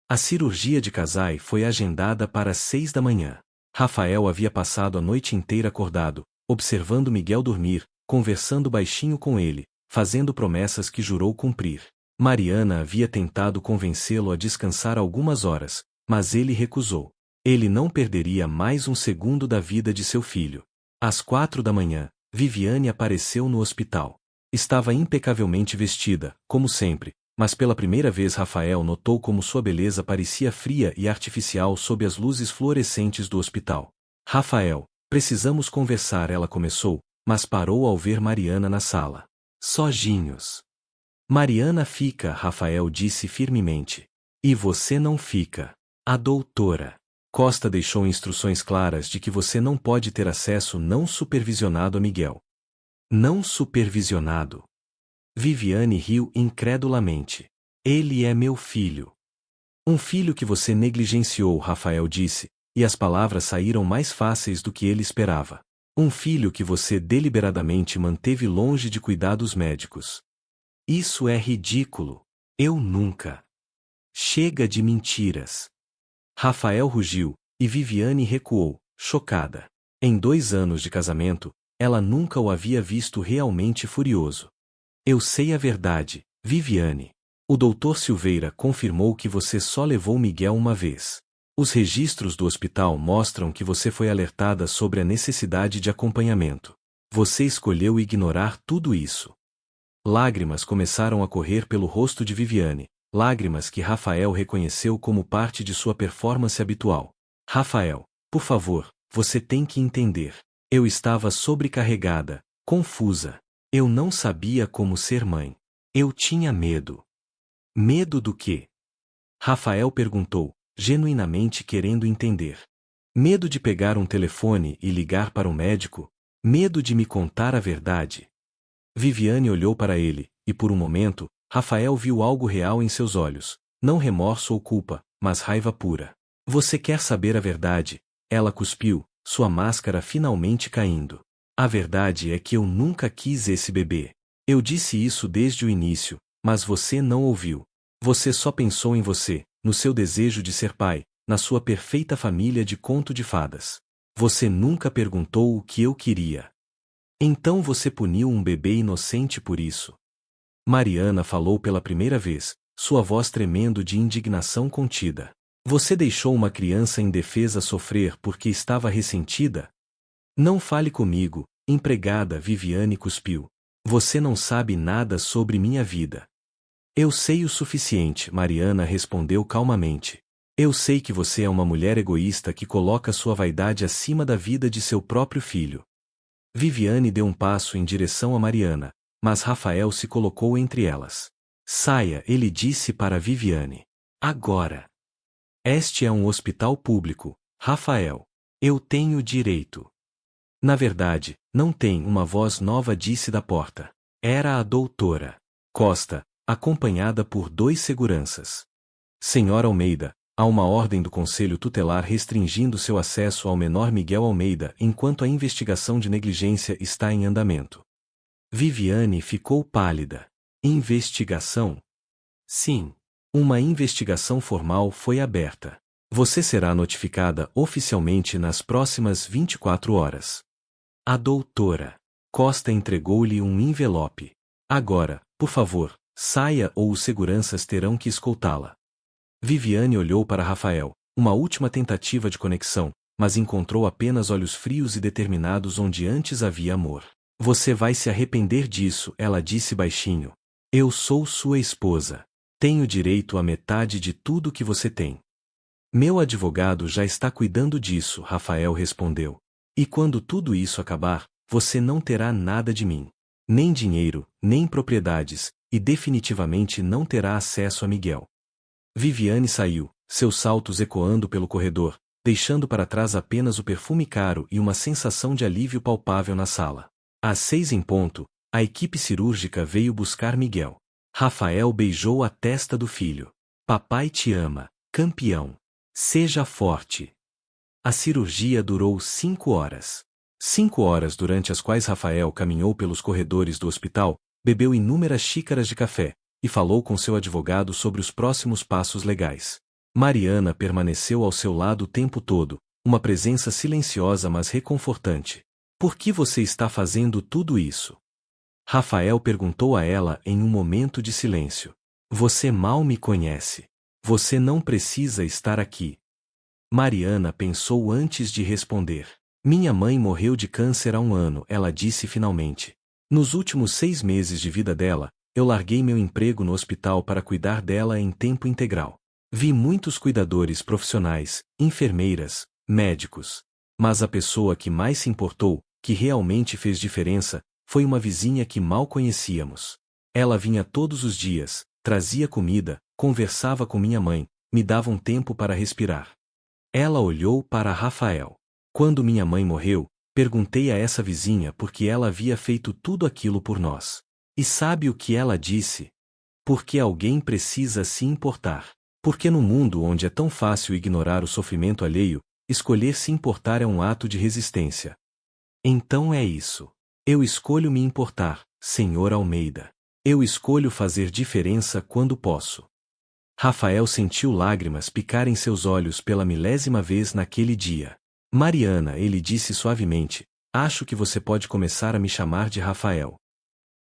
A cirurgia de Casai foi agendada para as 6 da manhã. Rafael havia passado a noite inteira acordado, observando Miguel dormir, conversando baixinho com ele, fazendo promessas que jurou cumprir. Mariana havia tentado convencê-lo a descansar algumas horas, mas ele recusou. Ele não perderia mais um segundo da vida de seu filho. Às 4 da manhã, Viviane apareceu no hospital. Estava impecavelmente vestida, como sempre, mas pela primeira vez Rafael notou como sua beleza parecia fria e artificial sob as luzes fluorescentes do hospital. Rafael, precisamos conversar, ela começou, mas parou ao ver Mariana na sala. Sozinhos. Mariana fica, Rafael disse firmemente. E você não fica. A doutora Costa deixou instruções claras de que você não pode ter acesso não supervisionado a Miguel. Não supervisionado. Viviane riu incredulamente. Ele é meu filho. Um filho que você negligenciou, Rafael disse, e as palavras saíram mais fáceis do que ele esperava. Um filho que você deliberadamente manteve longe de cuidados médicos. Isso é ridículo. Eu nunca. Chega de mentiras. Rafael rugiu, e Viviane recuou, chocada. Em 2 anos de casamento, ela nunca o havia visto realmente furioso. Eu sei a verdade, Viviane. O Dr. Silveira confirmou que você só levou Miguel uma vez. Os registros do hospital mostram que você foi alertada sobre a necessidade de acompanhamento. Você escolheu ignorar tudo isso. Lágrimas começaram a correr pelo rosto de Viviane, lágrimas que Rafael reconheceu como parte de sua performance habitual. Rafael, por favor, você tem que entender. Eu estava sobrecarregada, confusa. Eu não sabia como ser mãe. Eu tinha medo. Medo do quê? Rafael perguntou, genuinamente querendo entender. Medo de pegar um telefone e ligar para um médico? Medo de me contar a verdade? Viviane olhou para ele, e por um momento, Rafael viu algo real em seus olhos, não remorso ou culpa, mas raiva pura. Você quer saber a verdade? Ela cuspiu, sua máscara finalmente caindo. A verdade é que eu nunca quis esse bebê. Eu disse isso desde o início, mas você não ouviu. Você só pensou em você, no seu desejo de ser pai, na sua perfeita família de conto de fadas. Você nunca perguntou o que eu queria. Então você puniu um bebê inocente por isso. Mariana falou pela primeira vez, sua voz tremendo de indignação contida. Você deixou uma criança indefesa sofrer porque estava ressentida? Não fale comigo, empregada. Viviane cuspiu. Você não sabe nada sobre minha vida. Eu sei o suficiente, Mariana respondeu calmamente. Eu sei que você é uma mulher egoísta que coloca sua vaidade acima da vida de seu próprio filho. Viviane deu um passo em direção a Mariana, mas Rafael se colocou entre elas. Saia, ele disse para Viviane. Agora. Este é um hospital público, Rafael. Eu tenho direito. Na verdade, não tem, uma voz nova disse da porta. Era a doutora Costa, acompanhada por 2 seguranças. Senhora Almeida, há uma ordem do Conselho Tutelar restringindo seu acesso ao menor Miguel Almeida enquanto a investigação de negligência está em andamento. Viviane ficou pálida. Investigação? Sim. Uma investigação formal foi aberta. Você será notificada oficialmente nas próximas 24 horas. A doutora Costa entregou-lhe um envelope. Agora, por favor, saia ou os seguranças terão que escoltá-la. Viviane olhou para Rafael, uma última tentativa de conexão, mas encontrou apenas olhos frios e determinados onde antes havia amor. Você vai se arrepender disso, ela disse baixinho. Eu sou sua esposa. Tenho direito à metade de tudo que você tem. Meu advogado já está cuidando disso, Rafael respondeu. E quando tudo isso acabar, você não terá nada de mim. Nem dinheiro, nem propriedades, e definitivamente não terá acesso a Miguel. Viviane saiu, seus saltos ecoando pelo corredor, deixando para trás apenas o perfume caro e uma sensação de alívio palpável na sala. Às 6 em ponto, a equipe cirúrgica veio buscar Miguel. Rafael beijou a testa do filho. Papai te ama, campeão. Seja forte. A cirurgia durou 5 horas. 5 horas durante as quais Rafael caminhou pelos corredores do hospital, bebeu inúmeras xícaras de café, e falou com seu advogado sobre os próximos passos legais. Mariana permaneceu ao seu lado o tempo todo, uma presença silenciosa mas reconfortante. Por que você está fazendo tudo isso? Rafael perguntou a ela em um momento de silêncio. Você mal me conhece. Você não precisa estar aqui. Mariana pensou antes de responder. Minha mãe morreu de câncer há 1 ano, ela disse finalmente. Nos últimos 6 meses de vida dela, eu larguei meu emprego no hospital para cuidar dela em tempo integral. Vi muitos cuidadores profissionais, enfermeiras, médicos. Mas a pessoa que mais se importou, que realmente fez diferença, foi uma vizinha que mal conhecíamos. Ela vinha todos os dias, trazia comida, conversava com minha mãe, me dava um tempo para respirar. Ela olhou para Rafael. Quando minha mãe morreu, perguntei a essa vizinha por que ela havia feito tudo aquilo por nós. E sabe o que ela disse? Porque alguém precisa se importar. Porque no mundo onde é tão fácil ignorar o sofrimento alheio, escolher se importar é um ato de resistência. Então é isso. Eu escolho me importar, Senhor Almeida. Eu escolho fazer diferença quando posso. Rafael sentiu lágrimas picarem seus olhos pela 1000ª vez naquele dia. Mariana, ele disse suavemente, acho que você pode começar a me chamar de Rafael.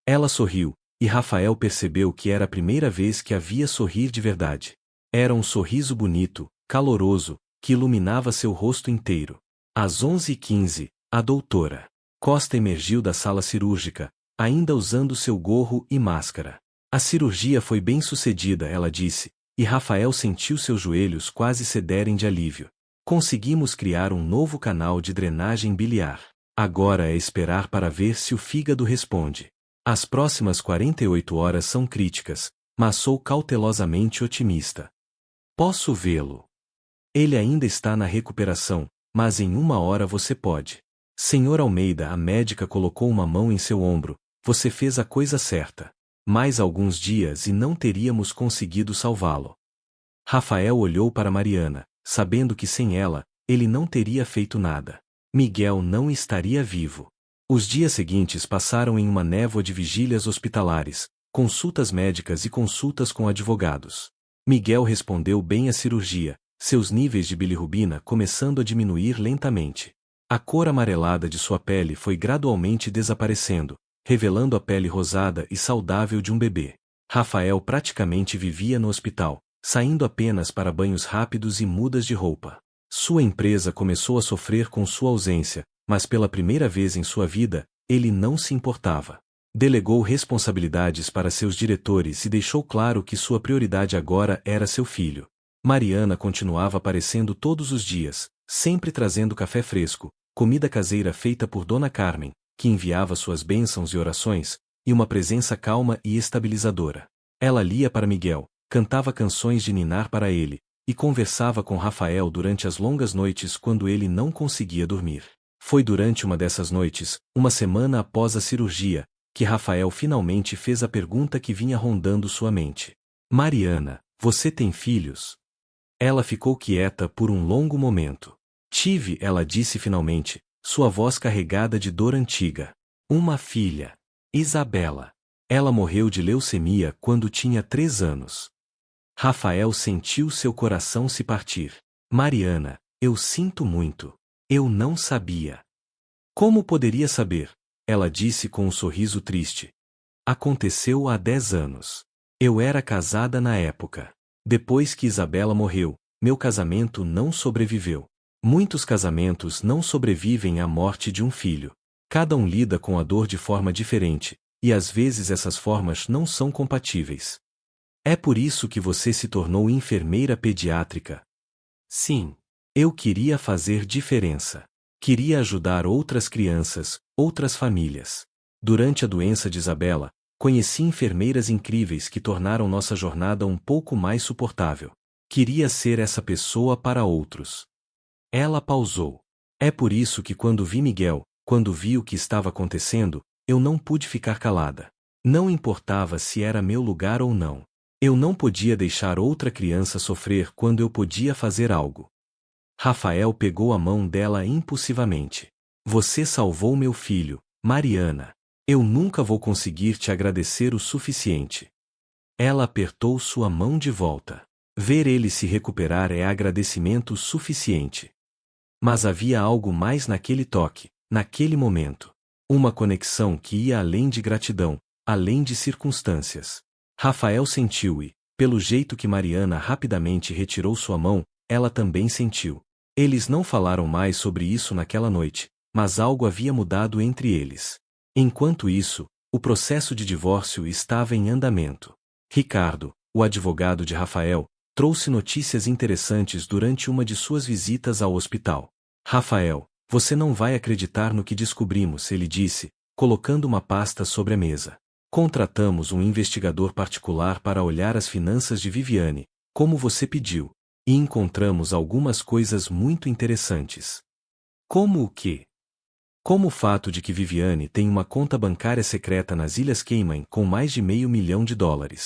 Ela sorriu, e Rafael percebeu que era a primeira vez que a via sorrir de verdade. Era um sorriso bonito, caloroso, que iluminava seu rosto inteiro. Às 11h15, a doutora Costa emergiu da sala cirúrgica, ainda usando seu gorro e máscara. A cirurgia foi bem sucedida, ela disse, e Rafael sentiu seus joelhos quase cederem de alívio. Conseguimos criar um novo canal de drenagem biliar. Agora é esperar para ver se o fígado responde. As próximas 48 horas são críticas, mas sou cautelosamente otimista. Posso vê-lo. Ele ainda está na recuperação, mas em 1 hora você pode. Senhor Almeida, a médica colocou uma mão em seu ombro, você fez a coisa certa. Mais alguns dias e não teríamos conseguido salvá-lo. Rafael olhou para Mariana, sabendo que sem ela, ele não teria feito nada. Miguel não estaria vivo. Os dias seguintes passaram em uma névoa de vigílias hospitalares, consultas médicas e consultas com advogados. Miguel respondeu bem à cirurgia, seus níveis de bilirrubina começando a diminuir lentamente. A cor amarelada de sua pele foi gradualmente desaparecendo, revelando a pele rosada e saudável de um bebê. Rafael praticamente vivia no hospital, saindo apenas para banhos rápidos e mudas de roupa. Sua empresa começou a sofrer com sua ausência, mas pela primeira vez em sua vida, ele não se importava. Delegou responsabilidades para seus diretores e deixou claro que sua prioridade agora era seu filho. Mariana continuava aparecendo todos os dias, sempre trazendo café fresco, comida caseira feita por Dona Carmen, que enviava suas bênçãos e orações, e uma presença calma e estabilizadora. Ela lia para Miguel, cantava canções de ninar para ele, e conversava com Rafael durante as longas noites quando ele não conseguia dormir. Foi durante uma dessas noites, uma semana após a cirurgia, que Rafael finalmente fez a pergunta que vinha rondando sua mente. Mariana, você tem filhos? Ela ficou quieta por um longo momento. Tive, ela disse finalmente, sua voz carregada de dor antiga. Uma filha. Isabela. Ela morreu de leucemia quando tinha 3 anos. Rafael sentiu seu coração se partir. Mariana, eu sinto muito. Eu não sabia. Como poderia saber? Ela disse com um sorriso triste. Aconteceu há 10 anos. Eu era casada na época. Depois que Isabela morreu, meu casamento não sobreviveu. Muitos casamentos não sobrevivem à morte de um filho. Cada um lida com a dor de forma diferente, e às vezes essas formas não são compatíveis. É por isso que você se tornou enfermeira pediátrica? Sim. Eu queria fazer diferença. Queria ajudar outras crianças, outras famílias. Durante a doença de Isabela, conheci enfermeiras incríveis que tornaram nossa jornada um pouco mais suportável. Queria ser essa pessoa para outros. Ela pausou. É por isso que quando vi Miguel, quando vi o que estava acontecendo, eu não pude ficar calada. Não importava se era meu lugar ou não. Eu não podia deixar outra criança sofrer quando eu podia fazer algo. Rafael pegou a mão dela impulsivamente. Você salvou meu filho, Mariana. Eu nunca vou conseguir te agradecer o suficiente. Ela apertou sua mão de volta. Ver ele se recuperar é agradecimento suficiente. Mas havia algo mais naquele toque, naquele momento. Uma conexão que ia além de gratidão, além de circunstâncias. Rafael sentiu e, pelo jeito que Mariana rapidamente retirou sua mão, ela também sentiu. Eles não falaram mais sobre isso naquela noite, mas algo havia mudado entre eles. Enquanto isso, o processo de divórcio estava em andamento. Ricardo, o advogado de Rafael, trouxe notícias interessantes durante uma de suas visitas ao hospital. Rafael, você não vai acreditar no que descobrimos, ele disse, colocando uma pasta sobre a mesa. Contratamos um investigador particular para olhar as finanças de Viviane, como você pediu, e encontramos algumas coisas muito interessantes. Como o quê? Como o fato de que Viviane tem uma conta bancária secreta nas Ilhas Cayman com mais de $500 mil.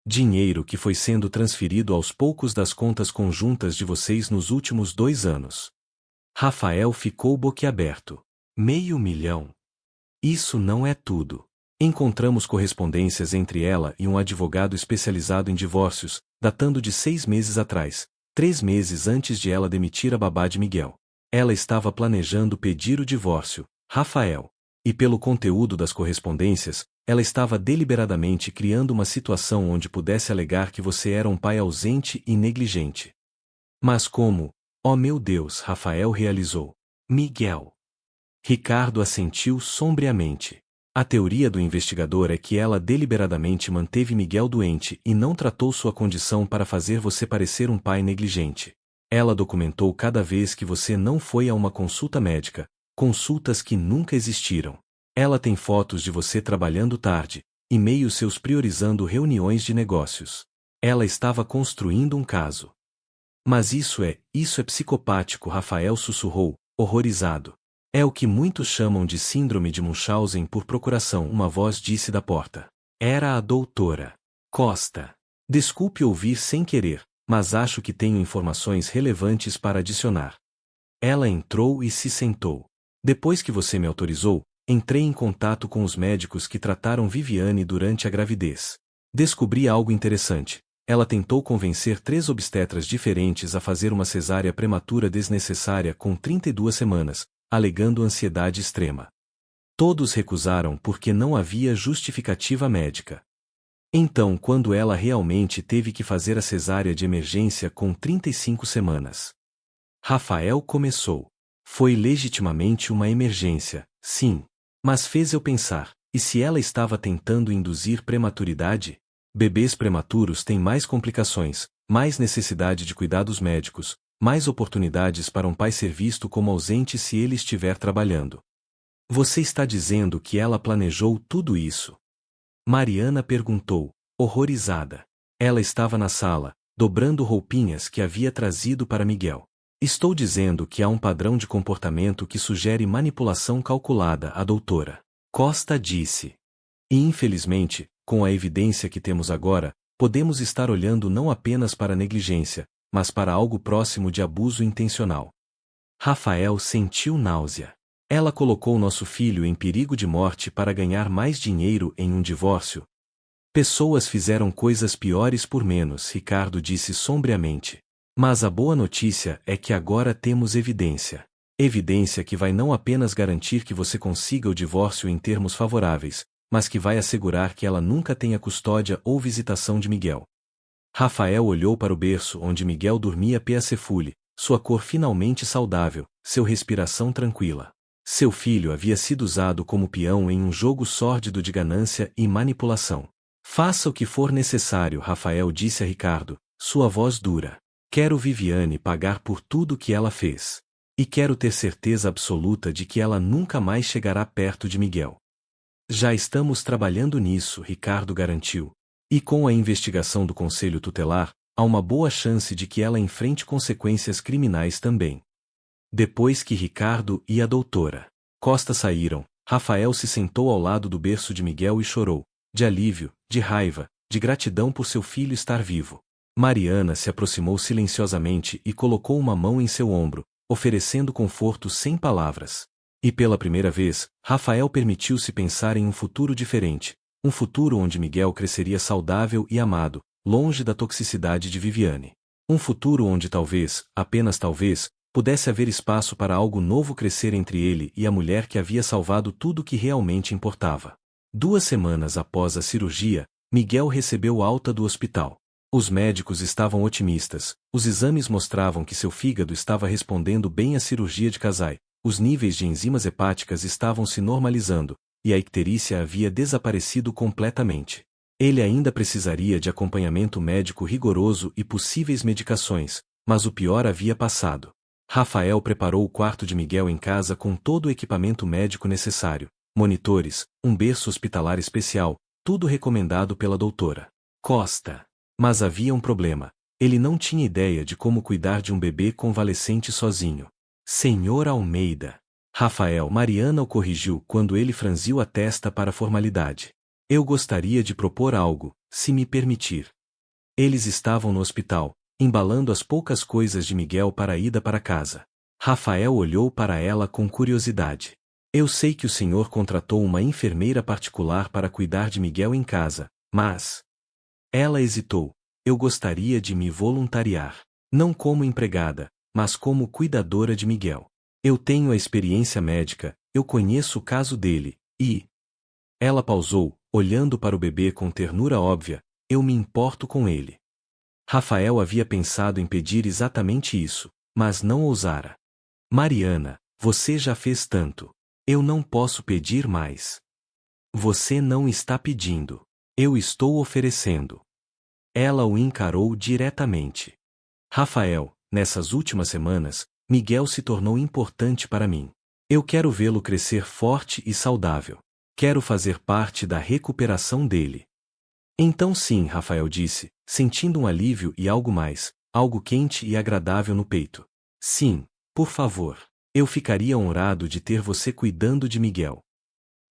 Dinheiro que foi sendo transferido aos poucos das contas conjuntas de vocês nos últimos 2 anos. Rafael ficou boquiaberto. $500 mil? Isso não é tudo. Encontramos correspondências entre ela e um advogado especializado em divórcios, datando de 6 meses atrás, 3 meses antes de ela demitir a babá de Miguel. Ela estava planejando pedir o divórcio, Rafael. E pelo conteúdo das correspondências, ela estava deliberadamente criando uma situação onde pudesse alegar que você era um pai ausente e negligente. Mas como? Oh meu Deus, Rafael realizou. Miguel. Ricardo assentiu sombriamente. A teoria do investigador é que ela deliberadamente manteve Miguel doente e não tratou sua condição para fazer você parecer um pai negligente. Ela documentou cada vez que você não foi a uma consulta médica, consultas que nunca existiram. Ela tem fotos de você trabalhando tarde, e-mails seus priorizando reuniões de negócios. Ela estava construindo um caso. Mas isso é psicopático, Rafael sussurrou, horrorizado. É o que muitos chamam de síndrome de Munchausen por procuração, uma voz disse da porta. Era a doutora Costa. Desculpe ouvir sem querer, mas acho que tenho informações relevantes para adicionar. Ela entrou e se sentou. Depois que você me autorizou, entrei em contato com os médicos que trataram Viviane durante a gravidez. Descobri algo interessante. Ela tentou convencer 3 obstetras diferentes a fazer uma cesárea prematura desnecessária com 32 semanas, alegando ansiedade extrema. Todos recusaram porque não havia justificativa médica. Então, quando ela realmente teve que fazer a cesárea de emergência com 35 semanas, Rafael começou. Foi legitimamente uma emergência, sim. Mas fez eu pensar, e se ela estava tentando induzir prematuridade? Bebês prematuros têm mais complicações, mais necessidade de cuidados médicos, mais oportunidades para um pai ser visto como ausente se ele estiver trabalhando. Você está dizendo que ela planejou tudo isso? Mariana perguntou, horrorizada. Ela estava na sala, dobrando roupinhas que havia trazido para Miguel. Estou dizendo que há um padrão de comportamento que sugere manipulação calculada, a doutora Costa disse. E infelizmente, com a evidência que temos agora, podemos estar olhando não apenas para negligência, mas para algo próximo de abuso intencional. Rafael sentiu náusea. Ela colocou nosso filho em perigo de morte para ganhar mais dinheiro em um divórcio. Pessoas fizeram coisas piores por menos, Ricardo disse sombriamente. Mas a boa notícia é que agora temos evidência. Evidência que vai não apenas garantir que você consiga o divórcio em termos favoráveis, mas que vai assegurar que ela nunca tenha custódia ou visitação de Miguel. Rafael olhou para o berço onde Miguel dormia peacefule, sua cor finalmente saudável, sua respiração tranquila. Seu filho havia sido usado como peão em um jogo sórdido de ganância e manipulação. Faça o que for necessário, Rafael disse a Ricardo, sua voz dura. Quero Viviane pagar por tudo que ela fez. E quero ter certeza absoluta de que ela nunca mais chegará perto de Miguel. Já estamos trabalhando nisso, Ricardo garantiu. E com a investigação do Conselho Tutelar, há uma boa chance de que ela enfrente consequências criminais também. Depois que Ricardo e a doutora Costa saíram, Rafael se sentou ao lado do berço de Miguel e chorou, de alívio, de raiva, de gratidão por seu filho estar vivo. Mariana se aproximou silenciosamente e colocou uma mão em seu ombro, oferecendo conforto sem palavras. E pela primeira vez, Rafael permitiu-se pensar em um futuro diferente, um futuro onde Miguel cresceria saudável e amado, longe da toxicidade de Viviane. Um futuro onde talvez, apenas talvez, pudesse haver espaço para algo novo crescer entre ele e a mulher que havia salvado tudo o que realmente importava. 2 semanas após a cirurgia, Miguel recebeu alta do hospital. Os médicos estavam otimistas, os exames mostravam que seu fígado estava respondendo bem à cirurgia de Kasai, os níveis de enzimas hepáticas estavam se normalizando, e a icterícia havia desaparecido completamente. Ele ainda precisaria de acompanhamento médico rigoroso e possíveis medicações, mas o pior havia passado. Rafael preparou o quarto de Miguel em casa com todo o equipamento médico necessário, monitores, um berço hospitalar especial, tudo recomendado pela doutora Costa. Mas havia um problema. Ele não tinha ideia de como cuidar de um bebê convalescente sozinho. Senhor Almeida. Mariana o corrigiu quando ele franziu a testa para a formalidade. Eu gostaria de propor algo, se me permitir. Eles estavam no hospital, embalando as poucas coisas de Miguel para a ida para casa. Rafael olhou para ela com curiosidade. Eu sei que o senhor contratou uma enfermeira particular para cuidar de Miguel em casa, mas... Ela hesitou. Eu gostaria de me voluntariar. Não como empregada, mas como cuidadora de Miguel. Eu tenho a experiência médica, eu conheço o caso dele, e... Ela pausou, olhando para o bebê com ternura óbvia, eu me importo com ele. Rafael havia pensado em pedir exatamente isso, mas não ousara. Mariana, você já fez tanto. Eu não posso pedir mais. Você não está pedindo. Eu estou oferecendo. Ela o encarou diretamente. Rafael, nessas últimas semanas, Miguel se tornou importante para mim. Eu quero vê-lo crescer forte e saudável. Quero fazer parte da recuperação dele. Então sim, Rafael disse, sentindo um alívio e algo mais, algo quente e agradável no peito. Sim, por favor. Eu ficaria honrado de ter você cuidando de Miguel.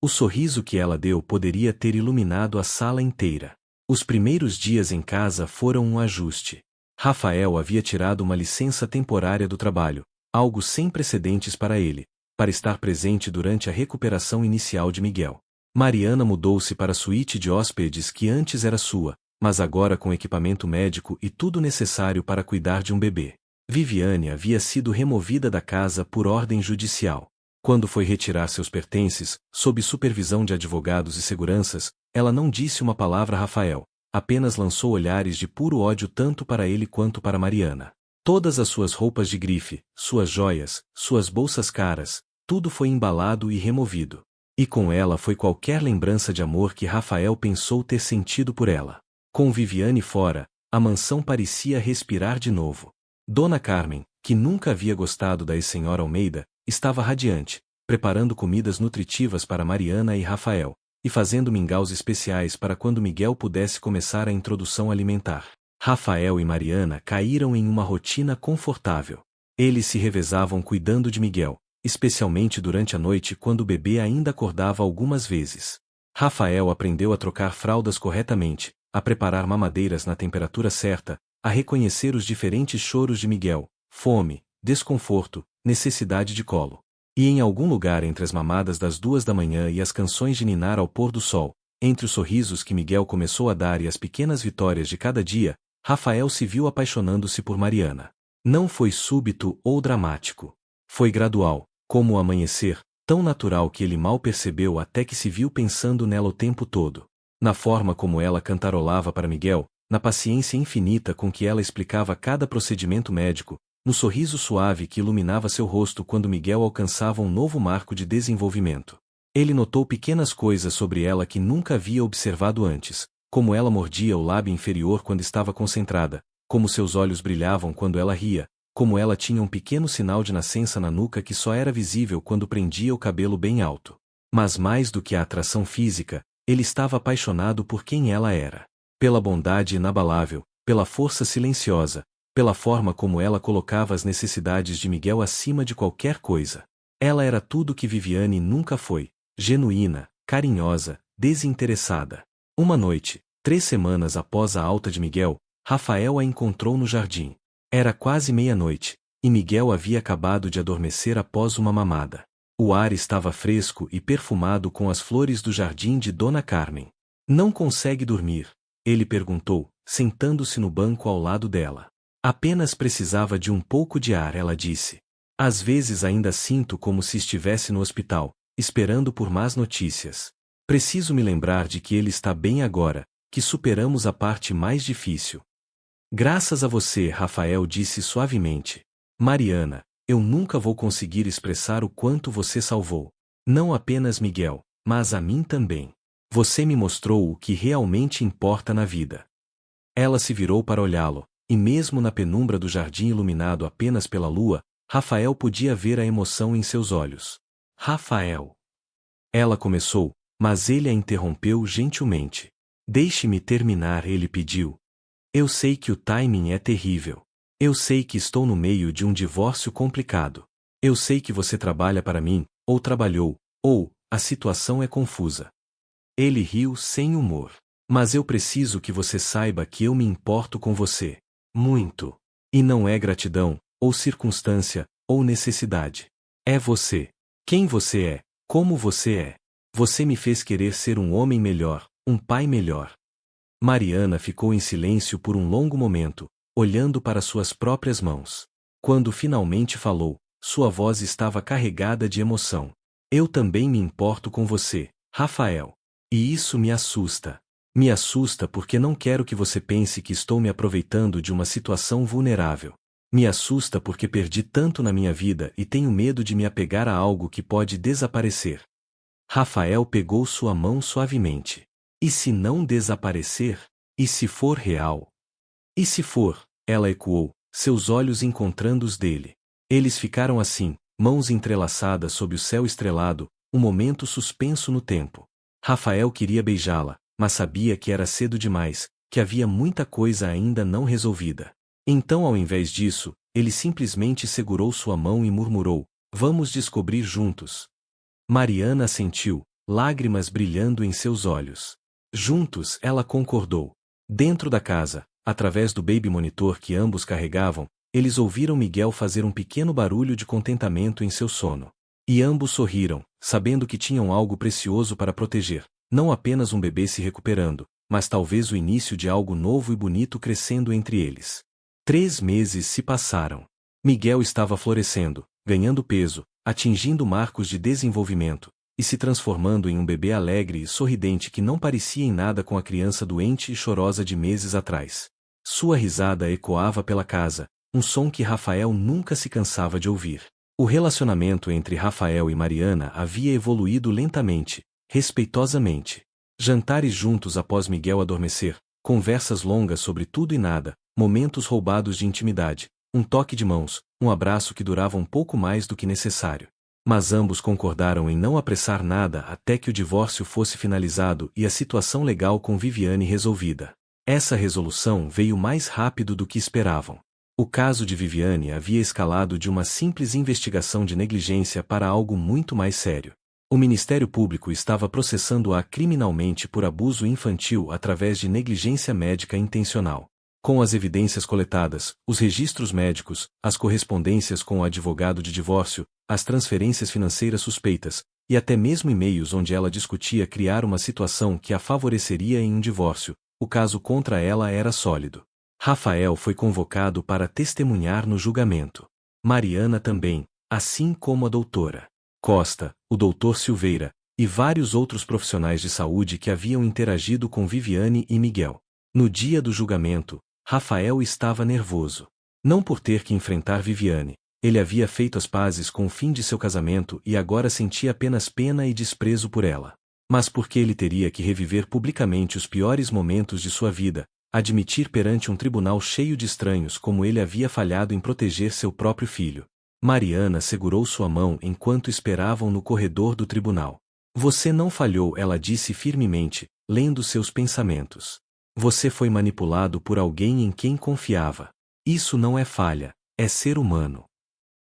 O sorriso que ela deu poderia ter iluminado a sala inteira. Os primeiros dias em casa foram um ajuste. Rafael havia tirado uma licença temporária do trabalho, algo sem precedentes para ele, para estar presente durante a recuperação inicial de Miguel. Mariana mudou-se para a suíte de hóspedes que antes era sua, mas agora com equipamento médico e tudo necessário para cuidar de um bebê. Viviane havia sido removida da casa por ordem judicial. Quando foi retirar seus pertences, sob supervisão de advogados e seguranças, ela não disse uma palavra a Rafael, apenas lançou olhares de puro ódio tanto para ele quanto para Mariana. Todas as suas roupas de grife, suas joias, suas bolsas caras, tudo foi embalado e removido. E com ela foi qualquer lembrança de amor que Rafael pensou ter sentido por ela. Com Viviane fora, a mansão parecia respirar de novo. Dona Carmen, que nunca havia gostado da ex-senhora Almeida, estava radiante, preparando comidas nutritivas para Mariana e Rafael, e fazendo mingaus especiais para quando Miguel pudesse começar a introdução alimentar. Rafael e Mariana caíram em uma rotina confortável. Eles se revezavam cuidando de Miguel, especialmente durante a noite quando o bebê ainda acordava algumas vezes. Rafael aprendeu a trocar fraldas corretamente, a preparar mamadeiras na temperatura certa, a reconhecer os diferentes choros de Miguel, fome, desconforto, necessidade de colo. E em algum lugar entre as mamadas das 2 da manhã e as canções de ninar ao pôr do sol, entre os sorrisos que Miguel começou a dar e as pequenas vitórias de cada dia, Rafael se viu apaixonando-se por Mariana. Não foi súbito ou dramático. Foi gradual, como o amanhecer, tão natural que ele mal percebeu até que se viu pensando nela o tempo todo. Na forma como ela cantarolava para Miguel, na paciência infinita com que ela explicava cada procedimento médico, no sorriso suave que iluminava seu rosto quando Miguel alcançava um novo marco de desenvolvimento. Ele notou pequenas coisas sobre ela que nunca havia observado antes, como ela mordia o lábio inferior quando estava concentrada, como seus olhos brilhavam quando ela ria, como ela tinha um pequeno sinal de nascença na nuca que só era visível quando prendia o cabelo bem alto. Mas mais do que a atração física, ele estava apaixonado por quem ela era. Pela bondade inabalável, pela força silenciosa, pela forma como ela colocava as necessidades de Miguel acima de qualquer coisa. Ela era tudo que Viviane nunca foi, genuína, carinhosa, desinteressada. Uma noite, 3 semanas após a alta de Miguel, Rafael a encontrou no jardim. Era quase meia-noite, e Miguel havia acabado de adormecer após uma mamada. O ar estava fresco e perfumado com as flores do jardim de Dona Carmen. Não consegue dormir? Ele perguntou, sentando-se no banco ao lado dela. Apenas precisava de um pouco de ar, ela disse. Às vezes ainda sinto como se estivesse no hospital, esperando por más notícias. Preciso me lembrar de que ele está bem agora, que superamos a parte mais difícil. Graças a você, Rafael disse suavemente. Mariana, eu nunca vou conseguir expressar o quanto você salvou. Não apenas Miguel, mas a mim também. Você me mostrou o que realmente importa na vida. Ela se virou para olhá-lo, e mesmo na penumbra do jardim iluminado apenas pela lua, Rafael podia ver a emoção em seus olhos. Rafael. Ela começou, mas ele a interrompeu gentilmente. Deixe-me terminar, ele pediu. Eu sei que o timing é terrível. Eu sei que estou no meio de um divórcio complicado. Eu sei que você trabalha para mim, ou trabalhou, ou, a situação é confusa. Ele riu sem humor. Mas eu preciso que você saiba que eu me importo com você. Muito. E não é gratidão, ou circunstância, ou necessidade. É você. Quem você é, como você é. Você me fez querer ser um homem melhor, um pai melhor. Mariana ficou em silêncio por um longo momento, olhando para suas próprias mãos. Quando finalmente falou, sua voz estava carregada de emoção. Eu também me importo com você, Rafael. E isso me assusta. Me assusta porque não quero que você pense que estou me aproveitando de uma situação vulnerável. Me assusta porque perdi tanto na minha vida e tenho medo de me apegar a algo que pode desaparecer. Rafael pegou sua mão suavemente. E se não desaparecer? E se for real? E se for? Ela ecoou, seus olhos encontrando os dele. Eles ficaram assim, mãos entrelaçadas sob o céu estrelado, um momento suspenso no tempo. Rafael queria beijá-la, mas sabia que era cedo demais, que havia muita coisa ainda não resolvida. Então, ao invés disso, ele simplesmente segurou sua mão e murmurou: Vamos descobrir juntos. Mariana assentiu, lágrimas brilhando em seus olhos. Juntos, ela concordou. Dentro da casa, através do baby monitor que ambos carregavam, eles ouviram Miguel fazer um pequeno barulho de contentamento em seu sono. E ambos sorriram, sabendo que tinham algo precioso para proteger, não apenas um bebê se recuperando, mas talvez o início de algo novo e bonito crescendo entre eles. 3 meses se passaram. Miguel estava florescendo, ganhando peso, atingindo marcos de desenvolvimento, e se transformando em um bebê alegre e sorridente que não parecia em nada com a criança doente e chorosa de meses atrás. Sua risada ecoava pela casa, um som que Rafael nunca se cansava de ouvir. O relacionamento entre Rafael e Mariana havia evoluído lentamente, respeitosamente. Jantares juntos após Miguel adormecer, conversas longas sobre tudo e nada, momentos roubados de intimidade, um toque de mãos, um abraço que durava um pouco mais do que necessário. Mas ambos concordaram em não apressar nada até que o divórcio fosse finalizado e a situação legal com Viviane resolvida. Essa resolução veio mais rápido do que esperavam. O caso de Viviane havia escalado de uma simples investigação de negligência para algo muito mais sério. O Ministério Público estava processando-a criminalmente por abuso infantil através de negligência médica intencional. Com as evidências coletadas, os registros médicos, as correspondências com o advogado de divórcio, as transferências financeiras suspeitas, e até mesmo e-mails onde ela discutia criar uma situação que a favoreceria em um divórcio, o caso contra ela era sólido. Rafael foi convocado para testemunhar no julgamento. Mariana também, assim como a doutora Costa, o doutor Silveira, e vários outros profissionais de saúde que haviam interagido com Viviane e Miguel. No dia do julgamento, Rafael estava nervoso. Não por ter que enfrentar Viviane. Ele havia feito as pazes com o fim de seu casamento e agora sentia apenas pena e desprezo por ela. Mas porque ele teria que reviver publicamente os piores momentos de sua vida, admitir perante um tribunal cheio de estranhos como ele havia falhado em proteger seu próprio filho. Mariana segurou sua mão enquanto esperavam no corredor do tribunal. Você não falhou, ela disse firmemente, lendo seus pensamentos. Você foi manipulado por alguém em quem confiava. Isso não é falha, é ser humano.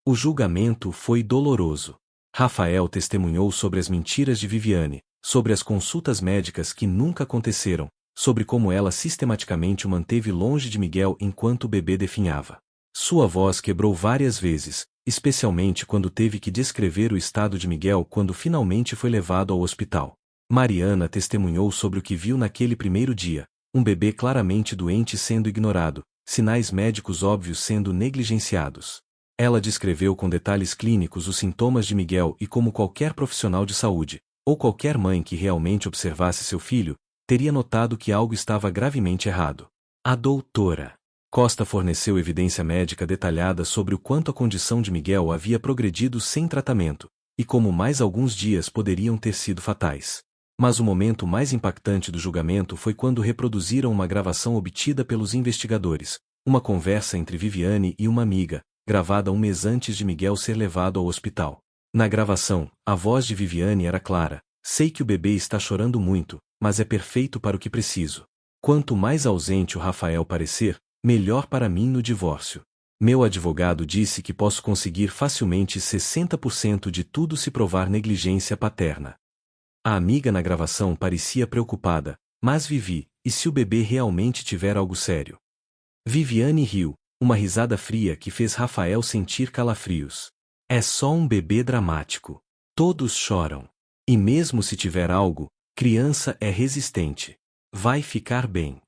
O julgamento foi doloroso. Rafael testemunhou sobre as mentiras de Viviane, sobre as consultas médicas que nunca aconteceram, sobre como ela sistematicamente o manteve longe de Miguel enquanto o bebê definhava. Sua voz quebrou várias vezes, especialmente quando teve que descrever o estado de Miguel quando finalmente foi levado ao hospital. Mariana testemunhou sobre o que viu naquele primeiro dia, um bebê claramente doente sendo ignorado, sinais médicos óbvios sendo negligenciados. Ela descreveu com detalhes clínicos os sintomas de Miguel e como qualquer profissional de saúde, ou qualquer mãe que realmente observasse seu filho, teria notado que algo estava gravemente errado. A doutora Costa forneceu evidência médica detalhada sobre o quanto a condição de Miguel havia progredido sem tratamento, e como mais alguns dias poderiam ter sido fatais. Mas o momento mais impactante do julgamento foi quando reproduziram uma gravação obtida pelos investigadores, uma conversa entre Viviane e uma amiga, gravada um mês antes de Miguel ser levado ao hospital. Na gravação, a voz de Viviane era clara: sei que o bebê está chorando muito, mas é perfeito para o que preciso. Quanto mais ausente o Rafael parecer, melhor para mim no divórcio. Meu advogado disse que posso conseguir facilmente 60% de tudo se provar negligência paterna. A amiga na gravação parecia preocupada, mas Vivi, e se o bebê realmente tiver algo sério? Viviane riu, uma risada fria que fez Rafael sentir calafrios. É só um bebê dramático. Todos choram. E mesmo se tiver algo, criança é resistente. Vai ficar bem.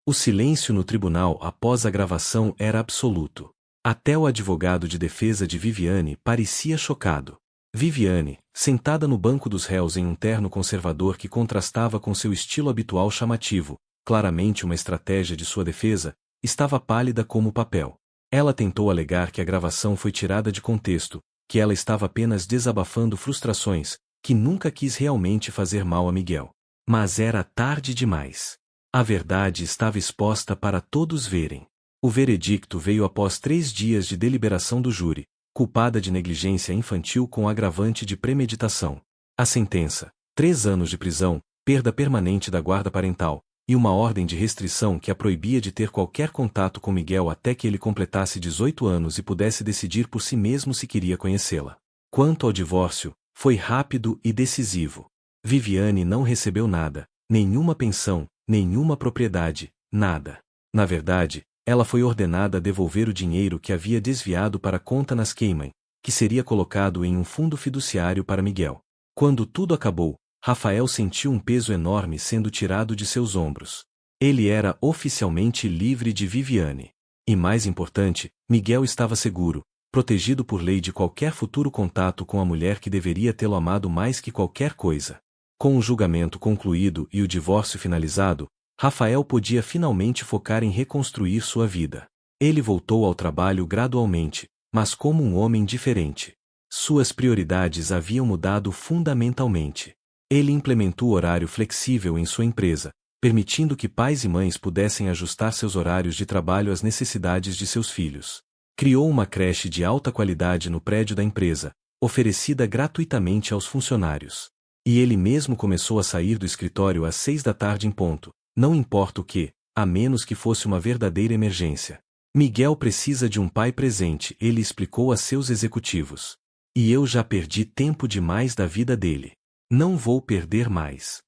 O silêncio no tribunal após a gravação era absoluto. Até o advogado de defesa de Viviane parecia chocado. Viviane, sentada no banco dos réus em um terno conservador que contrastava com seu estilo habitual chamativo, claramente uma estratégia de sua defesa, estava pálida como papel. Ela tentou alegar que a gravação foi tirada de contexto, que ela estava apenas desabafando frustrações, que nunca quis realmente fazer mal a Miguel. Mas era tarde demais. A verdade estava exposta para todos verem. O veredicto veio após 3 dias de deliberação do júri, culpada de negligência infantil com agravante de premeditação. A sentença: 3 anos de prisão, perda permanente da guarda parental, e uma ordem de restrição que a proibia de ter qualquer contato com Miguel até que ele completasse 18 anos e pudesse decidir por si mesmo se queria conhecê-la. Quanto ao divórcio, foi rápido e decisivo. Viviane não recebeu nada, nenhuma pensão, nenhuma propriedade, nada. Na verdade, ela foi ordenada a devolver o dinheiro que havia desviado para a conta nas Cayman, que seria colocado em um fundo fiduciário para Miguel. Quando tudo acabou, Rafael sentiu um peso enorme sendo tirado de seus ombros. Ele era oficialmente livre de Viviane. E mais importante, Miguel estava seguro, protegido por lei de qualquer futuro contato com a mulher que deveria tê-lo amado mais que qualquer coisa. Com o julgamento concluído e o divórcio finalizado, Rafael podia finalmente focar em reconstruir sua vida. Ele voltou ao trabalho gradualmente, mas como um homem diferente. Suas prioridades haviam mudado fundamentalmente. Ele implementou horário flexível em sua empresa, permitindo que pais e mães pudessem ajustar seus horários de trabalho às necessidades de seus filhos. Criou uma creche de alta qualidade no prédio da empresa, oferecida gratuitamente aos funcionários. E ele mesmo começou a sair do escritório às 6 da tarde em ponto, não importa o que, a menos que fosse uma verdadeira emergência. Miguel precisa de um pai presente, ele explicou a seus executivos. E eu já perdi tempo demais da vida dele. Não vou perder mais.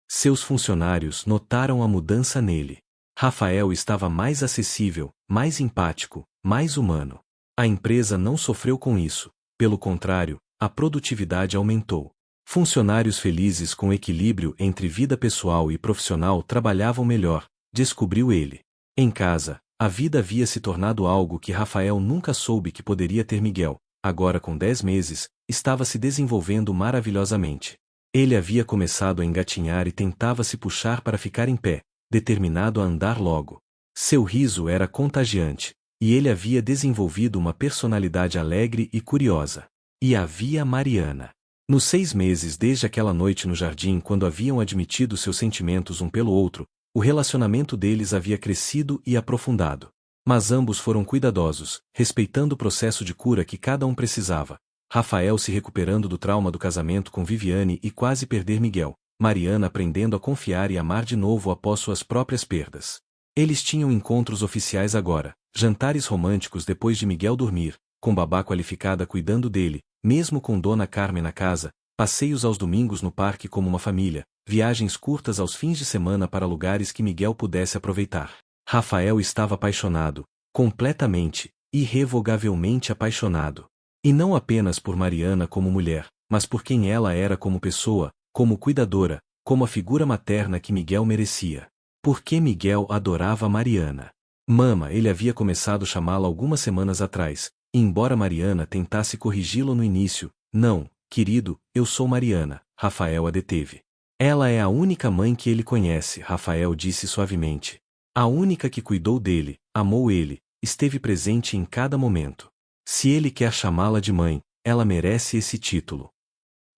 Seus funcionários notaram a mudança nele. Rafael estava mais acessível, mais empático, mais humano. A empresa não sofreu com isso, pelo contrário, a produtividade aumentou. Funcionários felizes com equilíbrio entre vida pessoal e profissional trabalhavam melhor, descobriu ele. Em casa, a vida havia se tornado algo que Rafael nunca soube que poderia ter Miguel. Agora com 10 meses, estava se desenvolvendo maravilhosamente. Ele havia começado a engatinhar e tentava se puxar para ficar em pé, determinado a andar logo. Seu riso era contagiante, e ele havia desenvolvido uma personalidade alegre e curiosa. E havia Mariana. Nos 6 meses desde aquela noite no jardim quando haviam admitido seus sentimentos um pelo outro, o relacionamento deles havia crescido e aprofundado. Mas ambos foram cuidadosos, respeitando o processo de cura que cada um precisava. Rafael se recuperando do trauma do casamento com Viviane e quase perder Miguel. Mariana aprendendo a confiar e amar de novo após suas próprias perdas. Eles tinham encontros oficiais agora, jantares românticos depois de Miguel dormir, com babá qualificada cuidando dele, mesmo com Dona Carmen na casa, passeios aos domingos no parque como uma família, viagens curtas aos fins de semana para lugares que Miguel pudesse aproveitar. Rafael estava apaixonado, completamente, irrevogavelmente apaixonado. E não apenas por Mariana como mulher, mas por quem ela era como pessoa, como cuidadora, como a figura materna que Miguel merecia. Porque Miguel adorava Mariana. Mama, ele havia começado a chamá-la algumas semanas atrás, e embora Mariana tentasse corrigi-lo no início, não, querido, eu sou Mariana, Rafael a deteve. Ela é a única mãe que ele conhece, Rafael disse suavemente. A única que cuidou dele, amou ele, esteve presente em cada momento. Se ele quer chamá-la de mãe, ela merece esse título.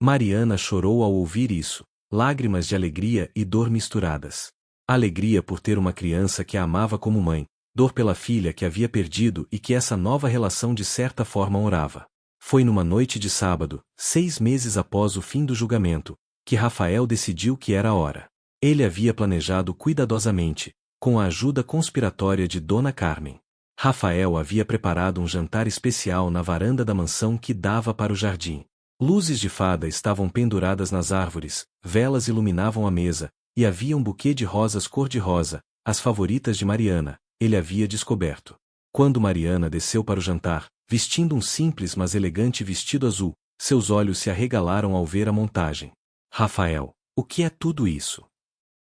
Mariana chorou ao ouvir isso, lágrimas de alegria e dor misturadas. Alegria por ter uma criança que a amava como mãe, dor pela filha que havia perdido e que essa nova relação de certa forma orava. Foi numa noite de sábado, 6 meses após o fim do julgamento, que Rafael decidiu que era a hora. Ele havia planejado cuidadosamente, com a ajuda conspiratória de Dona Carmen. Rafael havia preparado um jantar especial na varanda da mansão que dava para o jardim. Luzes de fada estavam penduradas nas árvores, velas iluminavam a mesa, e havia um buquê de rosas cor-de-rosa, as favoritas de Mariana, ele havia descoberto. Quando Mariana desceu para o jantar, vestindo um simples mas elegante vestido azul, seus olhos se arregalaram ao ver a montagem. Rafael, o que é tudo isso?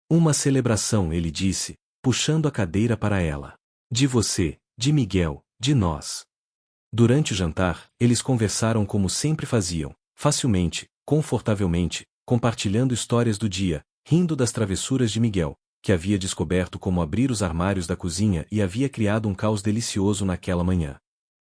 Uma celebração, ele disse, puxando a cadeira para ela. De você, de Miguel, de nós. Durante o jantar, eles conversaram como sempre faziam, facilmente, confortavelmente, compartilhando histórias do dia, rindo das travessuras de Miguel, que havia descoberto como abrir os armários da cozinha e havia criado um caos delicioso naquela manhã.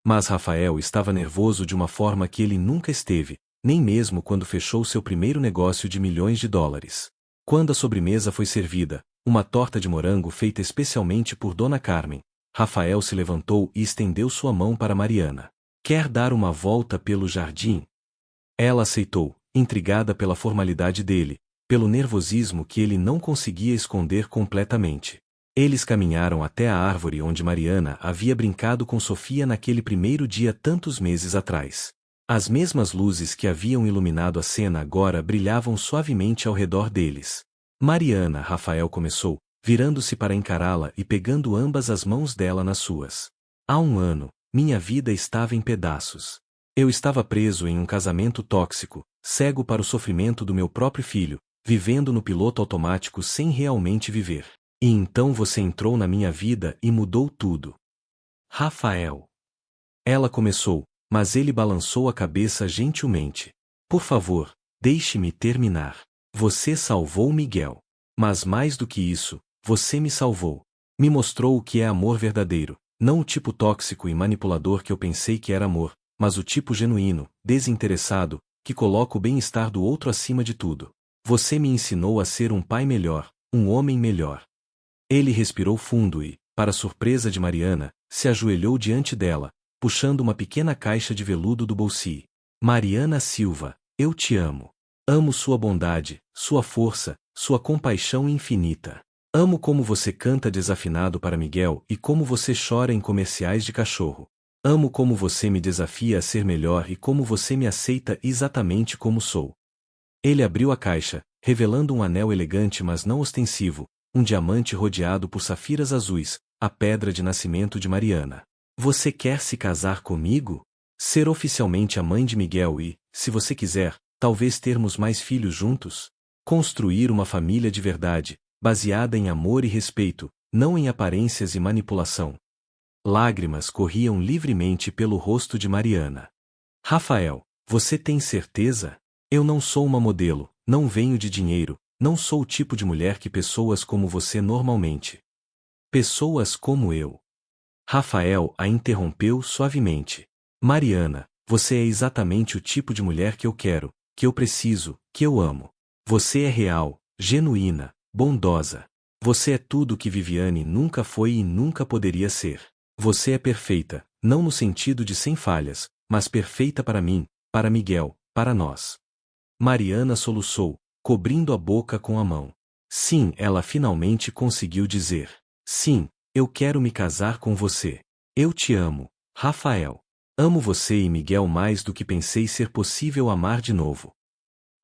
Mas Rafael estava nervoso de uma forma que ele nunca esteve, nem mesmo quando fechou seu primeiro negócio de milhões de dólares. Quando a sobremesa foi servida, uma torta de morango feita especialmente por Dona Carmen, Rafael se levantou e estendeu sua mão para Mariana. Quer dar uma volta pelo jardim? Ela aceitou, intrigada pela formalidade dele, pelo nervosismo que ele não conseguia esconder completamente. Eles caminharam até a árvore onde Mariana havia brincado com Sofia naquele primeiro dia tantos meses atrás. As mesmas luzes que haviam iluminado a cena agora brilhavam suavemente ao redor deles. Mariana, Rafael começou, virando-se para encará-la e pegando ambas as mãos dela nas suas. Há um ano, minha vida estava em pedaços. Eu estava preso em um casamento tóxico, cego para o sofrimento do meu próprio filho, vivendo no piloto automático sem realmente viver. E então você entrou na minha vida e mudou tudo. Rafael. Ela começou, mas ele balançou a cabeça gentilmente. Por favor, deixe-me terminar. Você salvou Miguel. Mas mais do que isso, você me salvou. Me mostrou o que é amor verdadeiro, não o tipo tóxico e manipulador que eu pensei que era amor, mas o tipo genuíno, desinteressado, que coloca o bem-estar do outro acima de tudo. Você me ensinou a ser um pai melhor, um homem melhor. Ele respirou fundo e, para surpresa de Mariana, se ajoelhou diante dela, puxando uma pequena caixa de veludo do bolsinho. Mariana Silva, eu te amo. Amo sua bondade, sua força, sua compaixão infinita. Amo como você canta desafinado para Miguel e como você chora em comerciais de cachorro. Amo como você me desafia a ser melhor e como você me aceita exatamente como sou. Ele abriu a caixa, revelando um anel elegante mas não ostensivo, um diamante rodeado por safiras azuis, a pedra de nascimento de Mariana. Você quer se casar comigo? Ser oficialmente a mãe de Miguel e, se você quiser, talvez termos mais filhos juntos? Construir uma família de verdade, baseada em amor e respeito, não em aparências e manipulação. Lágrimas corriam livremente pelo rosto de Mariana. Rafael, você tem certeza? Eu não sou uma modelo, não venho de dinheiro, não sou o tipo de mulher que pessoas como você normalmente. Pessoas como eu. Rafael a interrompeu suavemente. Mariana, você é exatamente o tipo de mulher que eu quero, que eu preciso, que eu amo. Você é real, genuína, bondosa. Você é tudo o que Viviane nunca foi e nunca poderia ser. Você é perfeita, não no sentido de sem falhas, mas perfeita para mim, para Miguel, para nós. Mariana soluçou, cobrindo a boca com a mão. Sim, ela finalmente conseguiu dizer. Sim, eu quero me casar com você. Eu te amo, Rafael. Amo você e Miguel mais do que pensei ser possível amar de novo.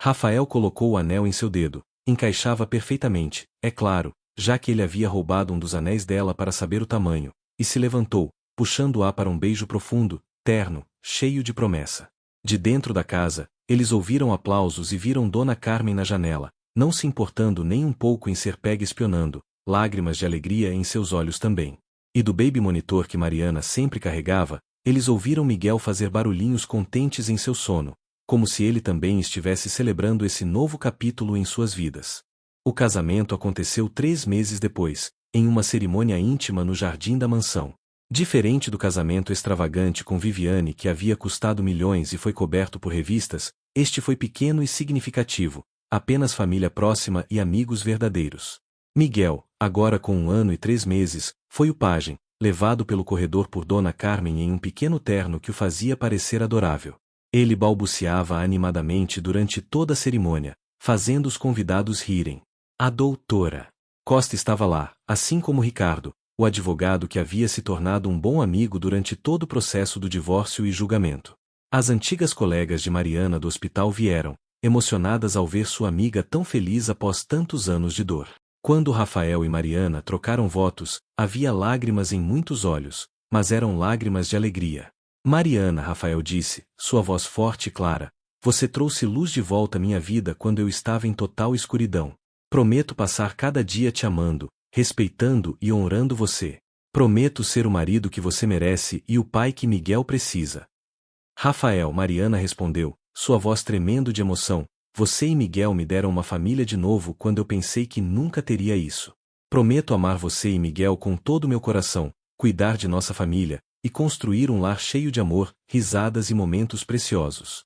Rafael colocou o anel em seu dedo, encaixava perfeitamente, é claro, já que ele havia roubado um dos anéis dela para saber o tamanho, e se levantou, puxando-a para um beijo profundo, terno, cheio de promessa. De dentro da casa, eles ouviram aplausos e viram Dona Carmen na janela, não se importando nem um pouco em ser pega espionando, lágrimas de alegria em seus olhos também. E do baby monitor que Mariana sempre carregava, eles ouviram Miguel fazer barulhinhos contentes em seu sono, como se ele também estivesse celebrando esse novo capítulo em suas vidas. O casamento aconteceu 3 meses depois, em uma cerimônia íntima no jardim da mansão. Diferente do casamento extravagante com Viviane que havia custado milhões e foi coberto por revistas, este foi pequeno e significativo, apenas família próxima e amigos verdadeiros. Miguel, agora com 1 ano e 3 meses, foi o pajem, levado pelo corredor por Dona Carmen em um pequeno terno que o fazia parecer adorável. Ele balbuciava animadamente durante toda a cerimônia, fazendo os convidados rirem. A doutora Costa estava lá, assim como Ricardo, o advogado que havia se tornado um bom amigo durante todo o processo do divórcio e julgamento. As antigas colegas de Mariana do hospital vieram, emocionadas ao ver sua amiga tão feliz após tantos anos de dor. Quando Rafael e Mariana trocaram votos, havia lágrimas em muitos olhos, mas eram lágrimas de alegria. Mariana, Rafael disse, sua voz forte e clara, você trouxe luz de volta à minha vida quando eu estava em total escuridão. Prometo passar cada dia te amando, respeitando e honrando você. Prometo ser o marido que você merece e o pai que Miguel precisa. Rafael, Mariana respondeu, sua voz tremendo de emoção, você e Miguel me deram uma família de novo quando eu pensei que nunca teria isso. Prometo amar você e Miguel com todo o meu coração, cuidar de nossa família, e construir um lar cheio de amor, risadas e momentos preciosos.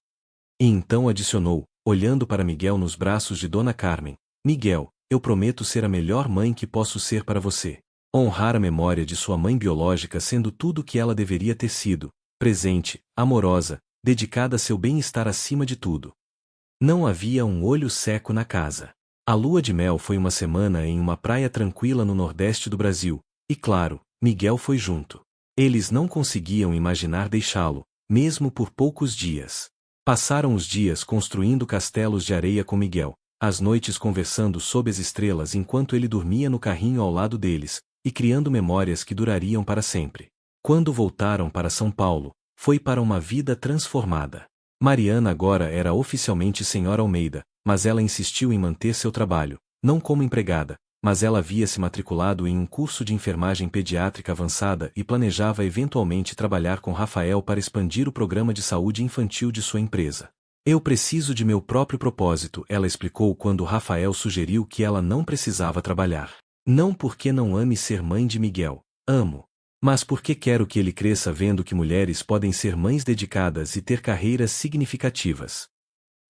E então adicionou, olhando para Miguel nos braços de Dona Carmen, Miguel, eu prometo ser a melhor mãe que posso ser para você. Honrar a memória de sua mãe biológica sendo tudo o que ela deveria ter sido, presente, amorosa, dedicada a seu bem-estar acima de tudo. Não havia um olho seco na casa. A lua de mel foi uma semana em uma praia tranquila no nordeste do Brasil, e claro, Miguel foi junto. Eles não conseguiam imaginar deixá-lo, mesmo por poucos dias. Passaram os dias construindo castelos de areia com Miguel, às noites conversando sob as estrelas enquanto ele dormia no carrinho ao lado deles, e criando memórias que durariam para sempre. Quando voltaram para São Paulo, foi para uma vida transformada. Mariana agora era oficialmente Senhora Almeida, mas ela insistiu em manter seu trabalho, não como empregada, mas ela havia se matriculado em um curso de enfermagem pediátrica avançada e planejava eventualmente trabalhar com Rafael para expandir o programa de saúde infantil de sua empresa. Eu preciso de meu próprio propósito, ela explicou quando Rafael sugeriu que ela não precisava trabalhar. Não porque não ame ser mãe de Miguel, amo. Mas porque quero que ele cresça vendo que mulheres podem ser mães dedicadas e ter carreiras significativas.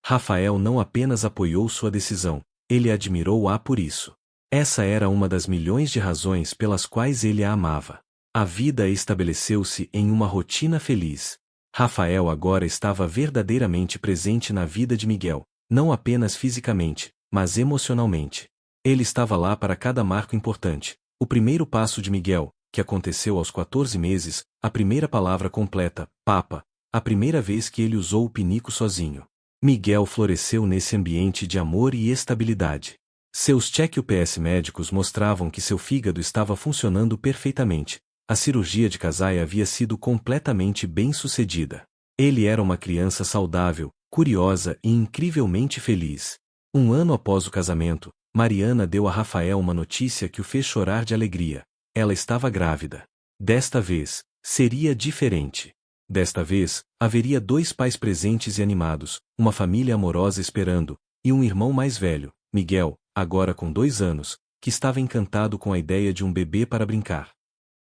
Rafael não apenas apoiou sua decisão, ele admirou-a por isso. Essa era uma das milhões de razões pelas quais ele a amava. A vida estabeleceu-se em uma rotina feliz. Rafael agora estava verdadeiramente presente na vida de Miguel, não apenas fisicamente, mas emocionalmente. Ele estava lá para cada marco importante. O primeiro passo de Miguel, que aconteceu aos 14 meses, a primeira palavra completa, papa, a primeira vez que ele usou o pinico sozinho. Miguel floresceu nesse ambiente de amor e estabilidade. Seus check-ups médicos mostravam que seu fígado estava funcionando perfeitamente. A cirurgia de Kasai havia sido completamente bem-sucedida. Ele era uma criança saudável, curiosa e incrivelmente feliz. Um ano após o casamento, Mariana deu a Rafael uma notícia que o fez chorar de alegria. Ela estava grávida. Desta vez, seria diferente. Desta vez, haveria 2 pais presentes e animados, uma família amorosa esperando, e um irmão mais velho, Miguel, agora com 2 anos, que estava encantado com a ideia de um bebê para brincar.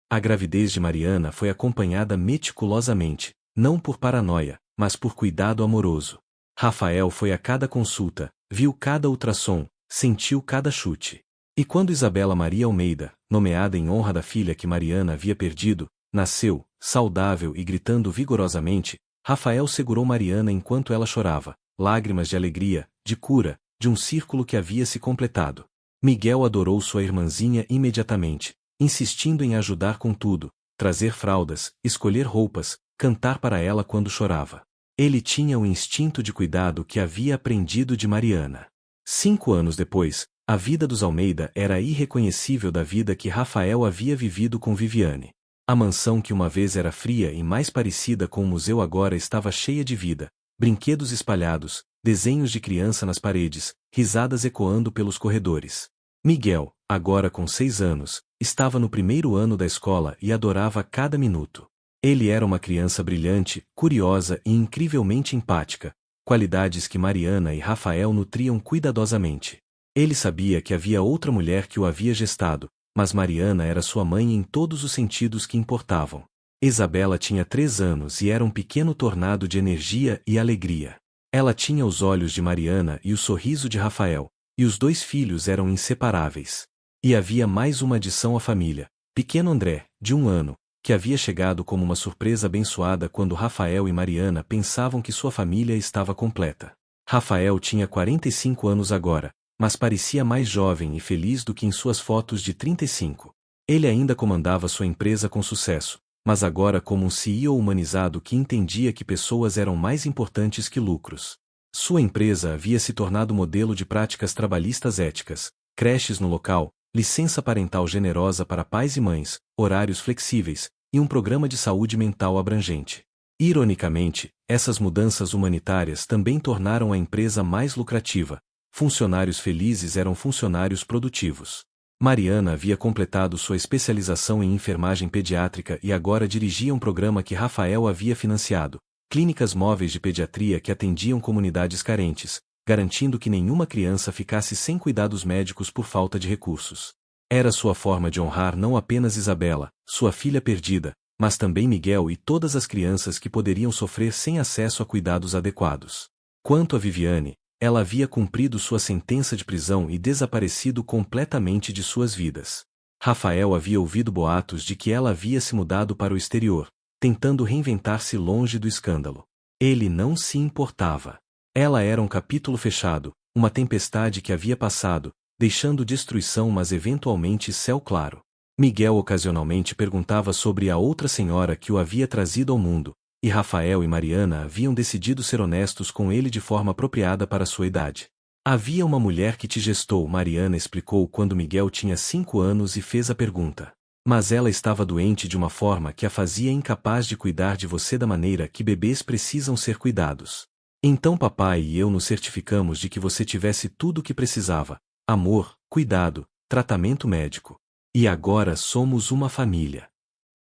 A gravidez de Mariana foi acompanhada meticulosamente, não por paranoia, mas por cuidado amoroso. Rafael foi a cada consulta, viu cada ultrassom, sentiu cada chute. E quando Isabela Maria Almeida, nomeada em honra da filha que Mariana havia perdido, nasceu, saudável e gritando vigorosamente, Rafael segurou Mariana enquanto ela chorava, lágrimas de alegria, de cura, de um círculo que havia se completado. Miguel adorou sua irmãzinha imediatamente, insistindo em ajudar com tudo, trazer fraldas, escolher roupas, cantar para ela quando chorava. Ele tinha o instinto de cuidado que havia aprendido de Mariana. 5 anos depois, a vida dos Almeida era irreconhecível da vida que Rafael havia vivido com Viviane. A mansão que uma vez era fria e mais parecida com um museu agora estava cheia de vida, brinquedos espalhados, desenhos de criança nas paredes, risadas ecoando pelos corredores. Miguel, agora com 6 anos, estava no primeiro ano da escola e adorava cada minuto. Ele era uma criança brilhante, curiosa e incrivelmente empática, qualidades que Mariana e Rafael nutriam cuidadosamente. Ele sabia que havia outra mulher que o havia gestado, mas Mariana era sua mãe em todos os sentidos que importavam. Isabela tinha 3 anos e era um pequeno tornado de energia e alegria. Ela tinha os olhos de Mariana e o sorriso de Rafael, e os 2 filhos eram inseparáveis. E havia mais uma adição à família, pequeno André, de 1 ano, que havia chegado como uma surpresa abençoada quando Rafael e Mariana pensavam que sua família estava completa. Rafael tinha 45 anos agora, mas parecia mais jovem e feliz do que em suas fotos de 35. Ele ainda comandava sua empresa com sucesso, mas agora como um CEO humanizado que entendia que pessoas eram mais importantes que lucros. Sua empresa havia se tornado modelo de práticas trabalhistas éticas, creches no local, licença parental generosa para pais e mães, horários flexíveis, e um programa de saúde mental abrangente. Ironicamente, essas mudanças humanitárias também tornaram a empresa mais lucrativa. Funcionários felizes eram funcionários produtivos. Mariana havia completado sua especialização em enfermagem pediátrica e agora dirigia um programa que Rafael havia financiado, clínicas móveis de pediatria que atendiam comunidades carentes, garantindo que nenhuma criança ficasse sem cuidados médicos por falta de recursos. Era sua forma de honrar não apenas Isabela, sua filha perdida, mas também Miguel e todas as crianças que poderiam sofrer sem acesso a cuidados adequados. Quanto a Viviane, ela havia cumprido sua sentença de prisão e desaparecido completamente de suas vidas. Rafael havia ouvido boatos de que ela havia se mudado para o exterior, tentando reinventar-se longe do escândalo. Ele não se importava. Ela era um capítulo fechado, uma tempestade que havia passado, deixando destruição mas eventualmente céu claro. Miguel ocasionalmente perguntava sobre a outra senhora que o havia trazido ao mundo, e Rafael e Mariana haviam decidido ser honestos com ele de forma apropriada para sua idade. Havia uma mulher que te gestou, Mariana explicou quando Miguel tinha 5 anos e fez a pergunta. Mas ela estava doente de uma forma que a fazia incapaz de cuidar de você da maneira que bebês precisam ser cuidados. Então papai e eu nos certificamos de que você tivesse tudo o que precisava: amor, cuidado, tratamento médico. E agora somos uma família.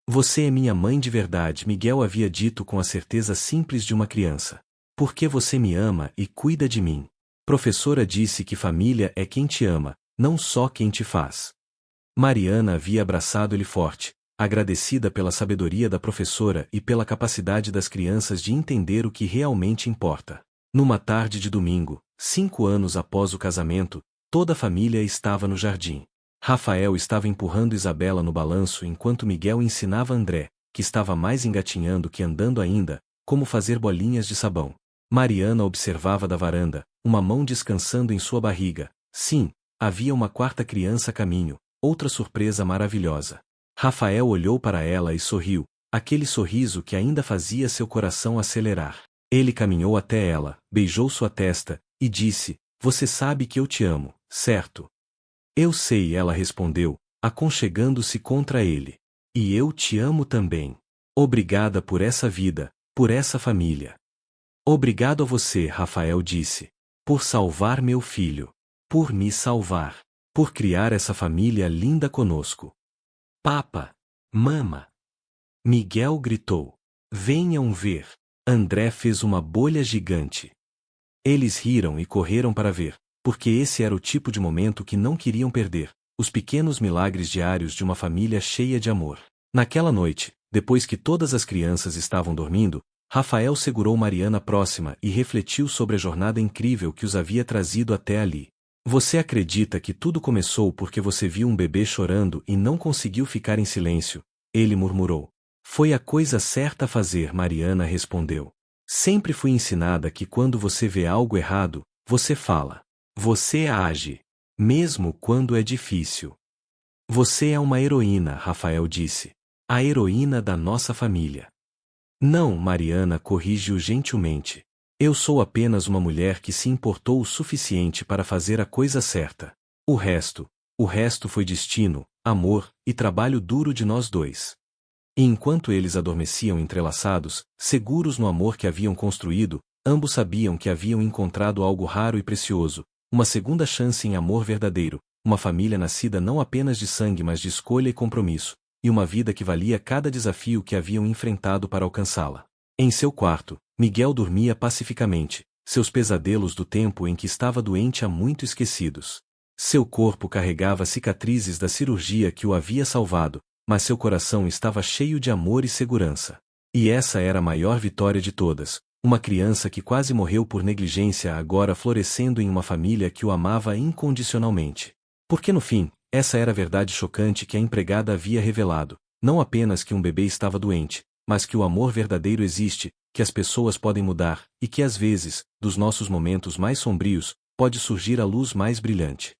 Você é minha mãe de verdade, Miguel havia dito com a certeza simples de uma criança. Porque você me ama e cuida de mim. Professora disse que família é quem te ama, não só quem te faz. Mariana havia abraçado ele forte, agradecida pela sabedoria da professora e pela capacidade das crianças de entender o que realmente importa. Numa tarde de domingo, 5 anos após o casamento, toda a família estava no jardim. Rafael estava empurrando Isabela no balanço enquanto Miguel ensinava André, que estava mais engatinhando que andando ainda, como fazer bolinhas de sabão. Mariana observava da varanda, uma mão descansando em sua barriga. Sim, havia uma quarta criança a caminho, outra surpresa maravilhosa. Rafael olhou para ela e sorriu, aquele sorriso que ainda fazia seu coração acelerar. Ele caminhou até ela, beijou sua testa, e disse: "Você sabe que eu te amo, certo?" "Eu sei", ela respondeu, aconchegando-se contra ele. "E eu te amo também. Obrigada por essa vida, por essa família." "Obrigado a você", Rafael disse. "Por salvar meu filho. Por me salvar. Por criar essa família linda conosco." "Papa! Mama!" Miguel gritou. "Venham ver." André fez uma bolha gigante. Eles riram e correram para ver, porque esse era o tipo de momento que não queriam perder, os pequenos milagres diários de uma família cheia de amor. Naquela noite, depois que todas as crianças estavam dormindo, Rafael segurou Mariana próxima e refletiu sobre a jornada incrível que os havia trazido até ali. "Você acredita que tudo começou porque você viu um bebê chorando e não conseguiu ficar em silêncio?" ele murmurou. "Foi a coisa certa a fazer", Mariana respondeu. "Sempre fui ensinada que quando você vê algo errado, você fala. Você age. Mesmo quando é difícil." "Você é uma heroína", Rafael disse. "A heroína da nossa família." "Não", Mariana corrige-o gentilmente. "Eu sou apenas uma mulher que se importou o suficiente para fazer a coisa certa. O resto foi destino, amor e trabalho duro de nós dois." E enquanto eles adormeciam entrelaçados, seguros no amor que haviam construído, ambos sabiam que haviam encontrado algo raro e precioso, uma segunda chance em amor verdadeiro, uma família nascida não apenas de sangue mas de escolha e compromisso, e uma vida que valia cada desafio que haviam enfrentado para alcançá-la. Em seu quarto, Miguel dormia pacificamente, seus pesadelos do tempo em que estava doente há muito esquecidos. Seu corpo carregava cicatrizes da cirurgia que o havia salvado, mas seu coração estava cheio de amor e segurança. E essa era a maior vitória de todas, uma criança que quase morreu por negligência agora florescendo em uma família que o amava incondicionalmente. Porque no fim, essa era a verdade chocante que a empregada havia revelado, não apenas que um bebê estava doente, mas que o amor verdadeiro existe, que as pessoas podem mudar, e que às vezes, dos nossos momentos mais sombrios, pode surgir a luz mais brilhante.